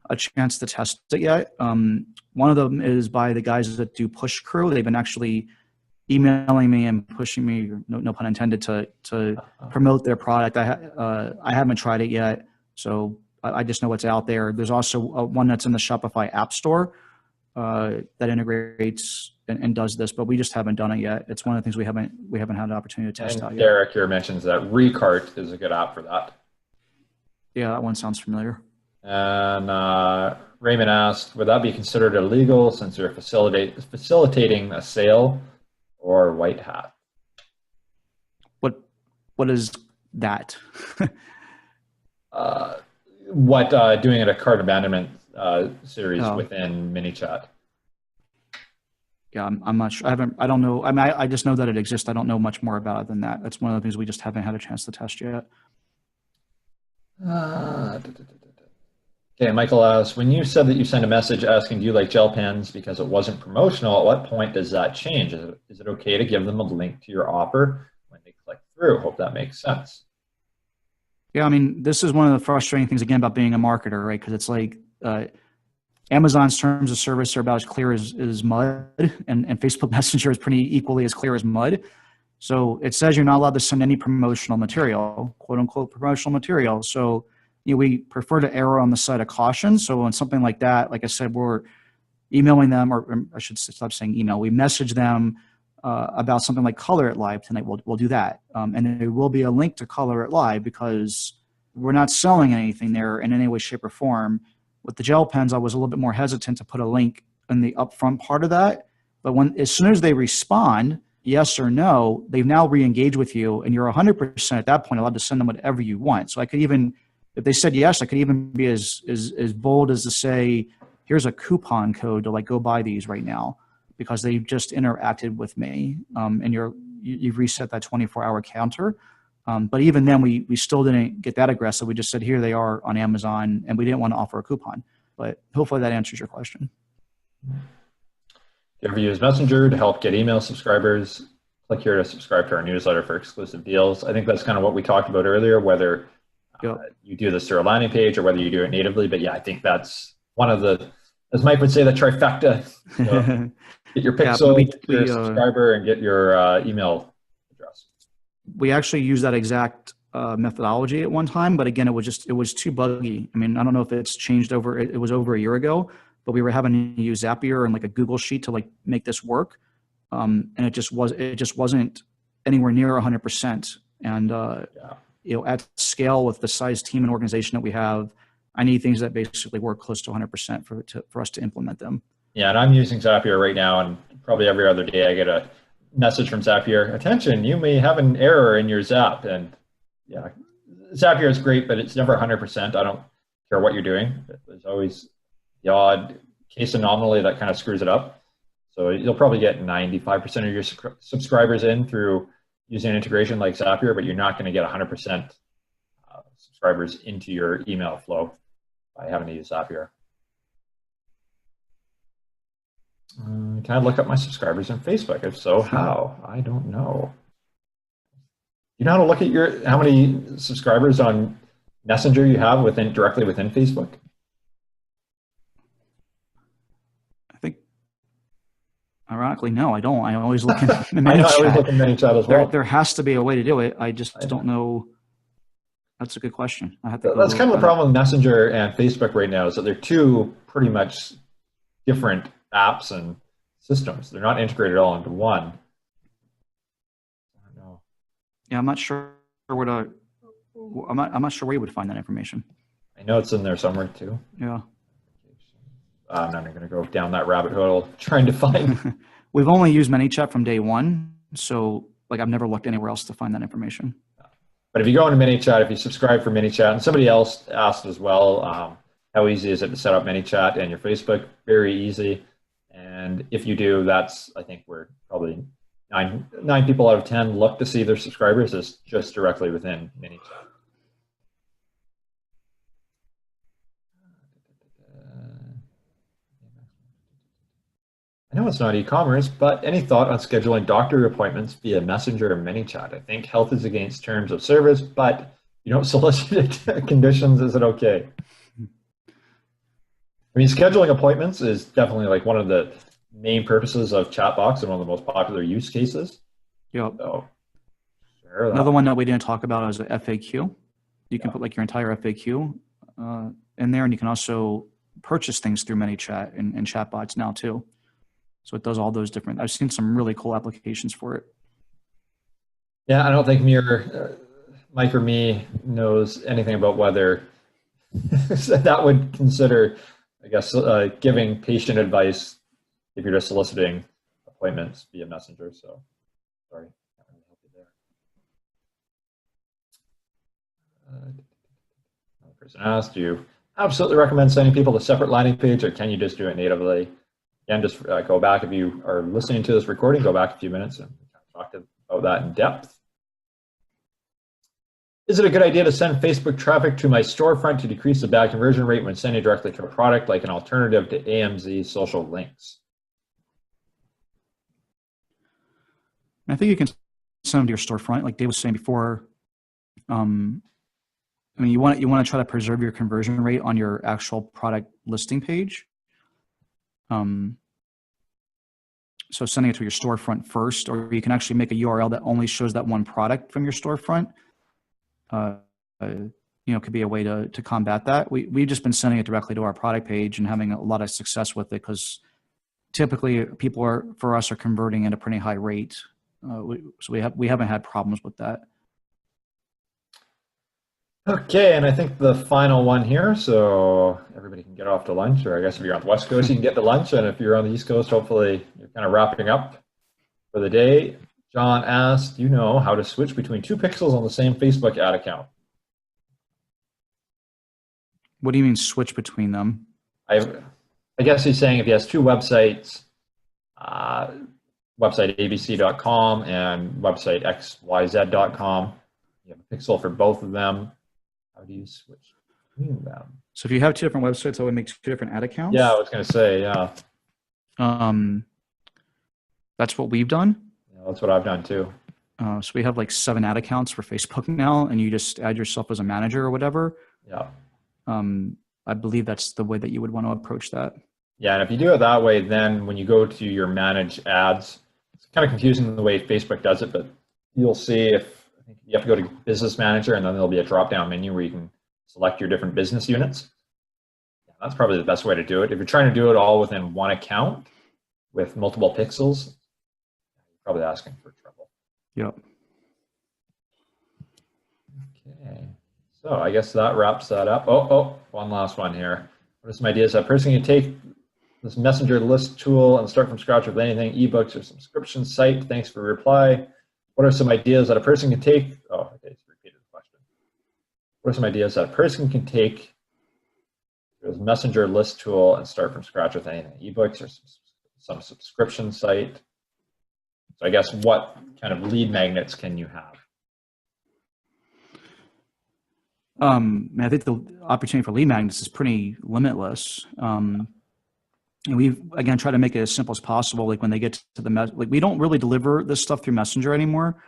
a chance to test it yet. One of them is by the guys that do EcomCrew. They've been actually emailing me and pushing me, no pun intended, to promote their product. I haven't tried it yet, so I just know what's out there. There's also one that's in the Shopify App Store that integrates and does this, but we just haven't done it yet. It's one of the things we haven't had an opportunity to test out yet. Derek here mentions that Recart is a good app for that. Yeah, that one sounds familiar. And Raymond asked, would that be considered illegal since you're facilitating a sale, or white hat? What is that? Doing it a cart abandonment series within ManyChat. Yeah, I'm not sure. I don't know. I mean, I just know that it exists. I don't know much more about it than that. That's one of the things we just haven't had a chance to test yet. Okay, Michael asks, when you said that you sent a message asking, do you like gel pens because it wasn't promotional, at what point does that change? Is it okay to give them a link to your offer when they click through? Hope that makes sense. Yeah, I mean, this is one of the frustrating things, again, about being a marketer, right? Because it's like Amazon's terms of service are about as clear as mud, and Facebook Messenger is pretty equally as clear as mud. So it says you're not allowed to send any promotional material, quote unquote promotional material. So we prefer to err on the side of caution. So on something like that, like I said, we're emailing them, or I should stop saying email. We message them about something like Color It Live tonight. We'll do that. And there will be a link to Color It Live because we're not selling anything there in any way, shape, or form. With the gel pens, I was a little bit more hesitant to put a link in the upfront part of that. But as soon as they respond, yes or no, they've now re-engaged with you, and you're 100% at that point allowed to send them whatever you want. So I could even, if they said yes, I could even be as bold as to say, here's a coupon code to like go buy these right now, because they just interacted with me, and you've reset that 24-hour counter. But even then, we still didn't get that aggressive. We just said, here they are on Amazon, and we didn't want to offer a coupon. But hopefully that answers your question. If you ever use Messenger to help get email subscribers, click here to subscribe to our newsletter for exclusive deals. I think that's kind of what we talked about earlier, whether you do this through a landing page or whether you do it natively. But yeah, I think that's one of the, as Mike would say, the trifecta. You know, get your pixel, get your subscriber, and get your email address. We actually used that exact methodology at one time, but again, it was too buggy. I mean, I don't know if it's changed over. It was over a year ago, but we were having to use Zapier and like a Google Sheet to like make this work, and it just wasn't anywhere near 100%. And you know, at scale with the size team and organization that we have, I need things that basically work close to 100% for us to implement them. Yeah, and I'm using Zapier right now, and probably every other day I get a message from Zapier, attention, you may have an error in your Zap. And yeah, Zapier is great, but it's never 100%. I don't care what you're doing. There's always the odd case anomaly that kind of screws it up. So you'll probably get 95% of your subscribers in through using an integration like Zapier, but you're not going to get 100% subscribers into your email flow by having to use Zapier. Can I look up my subscribers on Facebook? If so, how? I don't know. You know how to look at how many subscribers on Messenger you have directly within Facebook? I think, ironically, no, I don't. I always look in ManyChat. I always look in ManyChat as well. There has to be a way to do it. I just don't know. That's a good question. I have to. That's kind of the problem with Messenger and Facebook right now, is that they're two pretty much different apps and systems. They're not integrated all into one. I don't know. Yeah, I'm not sure where to. I'm not sure where you would find that information. I know it's in there somewhere too. Yeah. I'm not going to go down that rabbit hole trying to find. We've only used ManyChat from day one, so like I've never looked anywhere else to find that information. But if you go into ManyChat, if you subscribe for ManyChat, and somebody else asked as well, how easy is it to set up ManyChat and your Facebook? Very easy. And if you do, that's, I think we're probably nine people out of 10 look to see their subscribers as just directly within ManyChat. I know it's not e-commerce, but any thought on scheduling doctor appointments via Messenger or ManyChat? I think health is against terms of service, but you don't solicit conditions. Is it okay? I mean, scheduling appointments is definitely like one of the main purposes of Chatbox and one of the most popular use cases. Yep. So, sure, another one that we didn't talk about is a FAQ. You can put like your entire FAQ in there, and you can also purchase things through ManyChat and Chatbots now too. So it does all those different. I've seen some really cool applications for it. Yeah, I don't think Mike or me knows anything about whether that would consider, I guess, giving patient advice if you're just soliciting appointments via Messenger. So, sorry, can't really help you there. Another person asked, do you absolutely recommend sending people to a separate landing page, or can you just do it natively? Again, just go back, if you are listening to this recording, go back a few minutes and talk about that in depth. Is it a good idea to send Facebook traffic to my storefront to decrease the bad conversion rate when sending directly to a product, like an alternative to AMZ social links? I think you can send them to your storefront, like Dave was saying before. I mean, you want to try to preserve your conversion rate on your actual product listing page. So sending it to your storefront first, or you can actually make a URL that only shows that one product from your storefront. Could be a way to combat that. We've just been sending it directly to our product page and having a lot of success with it, because typically people are converting at a pretty high rate. So we haven't had problems with that. Okay, and I think the final one here, so everybody can get off to lunch, or I guess if you're on the West Coast, you can get to lunch, and if you're on the East Coast, hopefully you're kind of wrapping up for the day. John asked, do you know how to switch between two pixels on the same Facebook ad account? What do you mean switch between them? I guess he's saying if he has two websites, uh, website abc.com and website xyz.com, you have a pixel for both of them. How do you switch between them? So if you have two different websites, that would make two different ad accounts? Yeah, I was going to say, yeah. That's what we've done. Yeah, that's what I've done too. So we have like 7 ad accounts for Facebook now, and you just add yourself as a manager or whatever. Yeah. I believe that's the way that you would want to approach that. Yeah, and if you do it that way, then when you go to your manage ads, it's kind of confusing the way Facebook does it, but you'll see I think you have to go to Business Manager, and then there'll be a drop-down menu where you can select your different business units. Yeah, that's probably the best way to do it. If you're trying to do it all within one account with multiple pixels, you're probably asking for trouble. Yep. Okay, so I guess that wraps that up. Oh, one last one here. What are some ideas that person can take this messenger list tool and start from scratch with anything, ebooks or subscription site? Thanks for your reply. What are some ideas that a person can take? Oh, okay, it's repeated the question. What are some ideas that a person can take this messenger list tool and start from scratch with anything, ebooks or some subscription site? So I guess what kind of lead magnets can you have? I think the opportunity for lead magnets is pretty limitless. And we've, again, tried to make it as simple as possible. Like when they get to like we don't really deliver this stuff through Messenger anymore.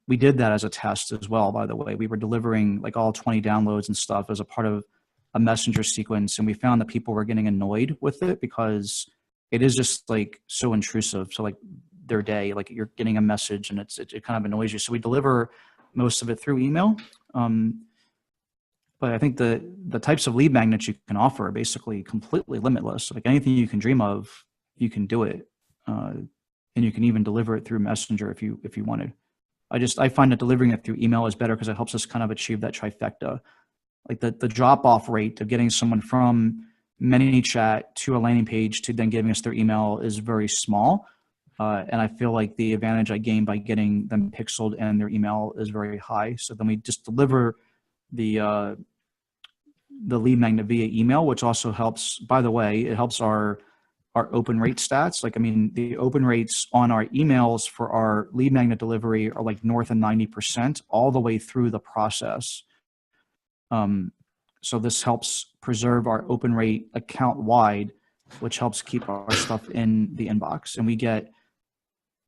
We did that as a test as well, by the way. We were delivering like all 20 downloads and stuff as a part of a Messenger sequence. And we found that people were getting annoyed with it because it is just like so intrusive. So like their day, like you're getting a message and it kind of annoys you. So we deliver most of it through email. But I think the types of lead magnets you can offer are basically completely limitless. Like anything you can dream of, you can do it, and you can even deliver it through Messenger if you wanted. I find that delivering it through email is better because it helps us kind of achieve that trifecta. Like the drop off rate of getting someone from ManyChat to a landing page to then giving us their email is very small, and I feel like the advantage I gain by getting them pixeled and their email is very high. So then we just deliver the lead magnet via email, which also helps, by the way, it helps our open rate stats. Like, I mean, the open rates on our emails for our lead magnet delivery are like north of 90% all the way through the process. So this helps preserve our open rate account wide, which helps keep our stuff in the inbox. And we get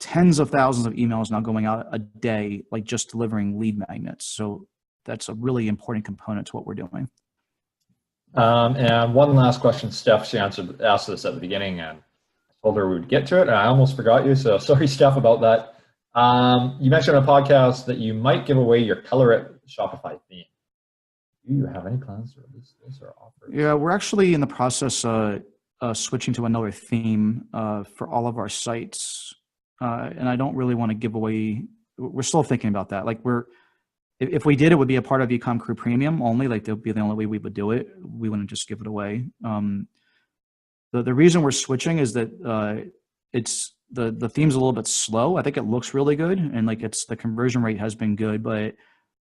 tens of thousands of emails now going out a day, like just delivering lead magnets. So that's a really important component to what we're doing. And one last question, Steph, she asked this at the beginning and I told her we would get to it and I almost forgot you. So sorry, Steph, about that. You mentioned on a podcast that you might give away your Color It Shopify theme. Do you have any plans to release this or offer? Yeah, we're actually in the process of switching to another theme for all of our sites. And I don't really want to give away, we're still thinking about that. Like if we did, it would be a part of EcomCrew Premium only. Like that would be the only way we would do it. We wouldn't just give it away. The reason we're switching is that it's the theme's a little bit slow. I think it looks really good and like the conversion rate has been good, but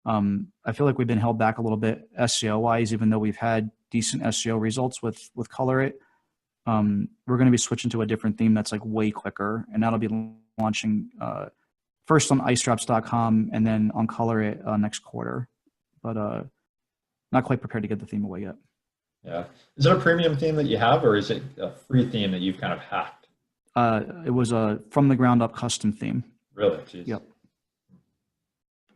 I feel like we've been held back a little bit SEO wise, even though we've had decent SEO results with Color It. We're going to be switching to a different theme that's like way quicker, and that'll be launching first on icestraps.com and then on Color It next quarter. But not quite prepared to get the theme away yet. Yeah. Is it a premium theme that you have, or is it a free theme that you've kind of hacked? It was a from the ground up custom theme. Really? Jeez. Yep.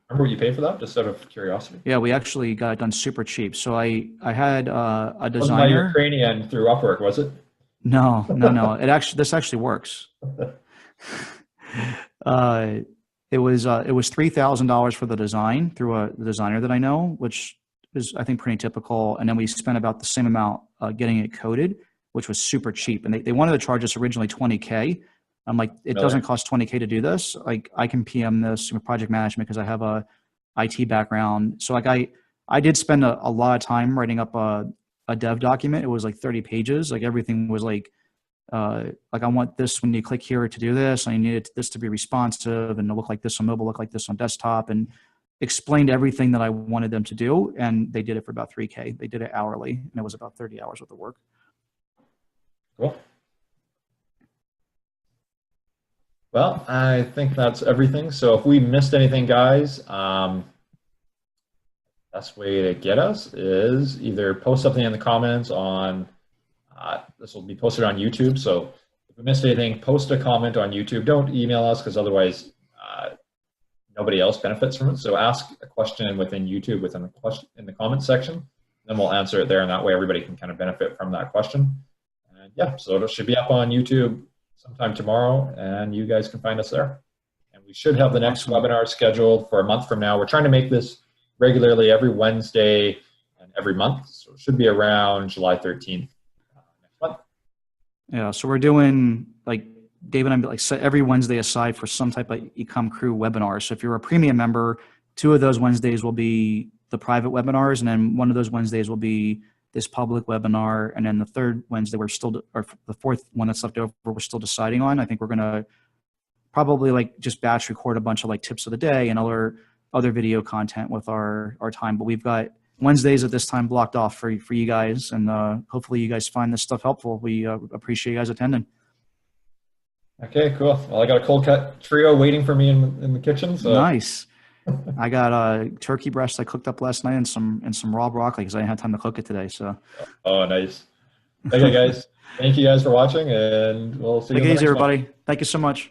Remember what you paid for that, just out of curiosity? Yeah, we actually got it done super cheap. So I had a designer. Wasn't that your Ukrainian through Upwork, was it? No. This actually works. It was $3,000 for the design through a designer that I know, which is I think pretty typical. And then we spent about the same amount getting it coded, which was super cheap. And they wanted to charge us originally $20K. I'm like, it doesn't cost $20K to do this. Like I can PM this with project management because I have a IT background. So like I did spend a lot of time writing up a dev document. It was like 30 pages. Like everything was like I want this when you click here to do this. I needed this to be responsive and to look like this on mobile, look like this on desktop, and explained everything that I wanted them to do. And they did it for about $3K. They did it hourly, and it was about 30 hours worth of work. Cool. Well, I think that's everything. So if we missed anything, guys, best way to get us is either post something in the comments on, this will be posted on YouTube. So if we missed anything, post a comment on YouTube. Don't email us because otherwise nobody else benefits from it. So ask a question within YouTube, within the question in the comment section, then we'll answer it there. And that way everybody can kind of benefit from that question. And yeah, so it should be up on YouTube sometime tomorrow, and you guys can find us there. And we should have the next webinar scheduled for a month from now. We're trying to make this regularly every Wednesday and every month. So it should be around July 13th next month. Yeah, so we're doing, like, David and I, like, set every Wednesday aside for some type of EcomCrew webinar. So if you're a premium member, 2 of those Wednesdays will be the private webinars, and then 1 of those Wednesdays will be this public webinar, and then the 3rd Wednesday or the 4th one that's left over, we're still deciding on. I think we're gonna probably like just batch record a bunch of like tips of the day and other video content with our time. But we've got Wednesdays at this time blocked off for you guys, and hopefully you guys find this stuff helpful. We appreciate you guys attending. Okay, cool. Well, I got a cold cut trio waiting for me in the kitchen. So. Nice. I got a turkey breast I cooked up last night and some raw broccoli because I didn't have time to cook it today. So. Oh, nice. Okay, guys. Thank you guys for watching, and we'll see you. Take it easy, everybody. Thank you so much.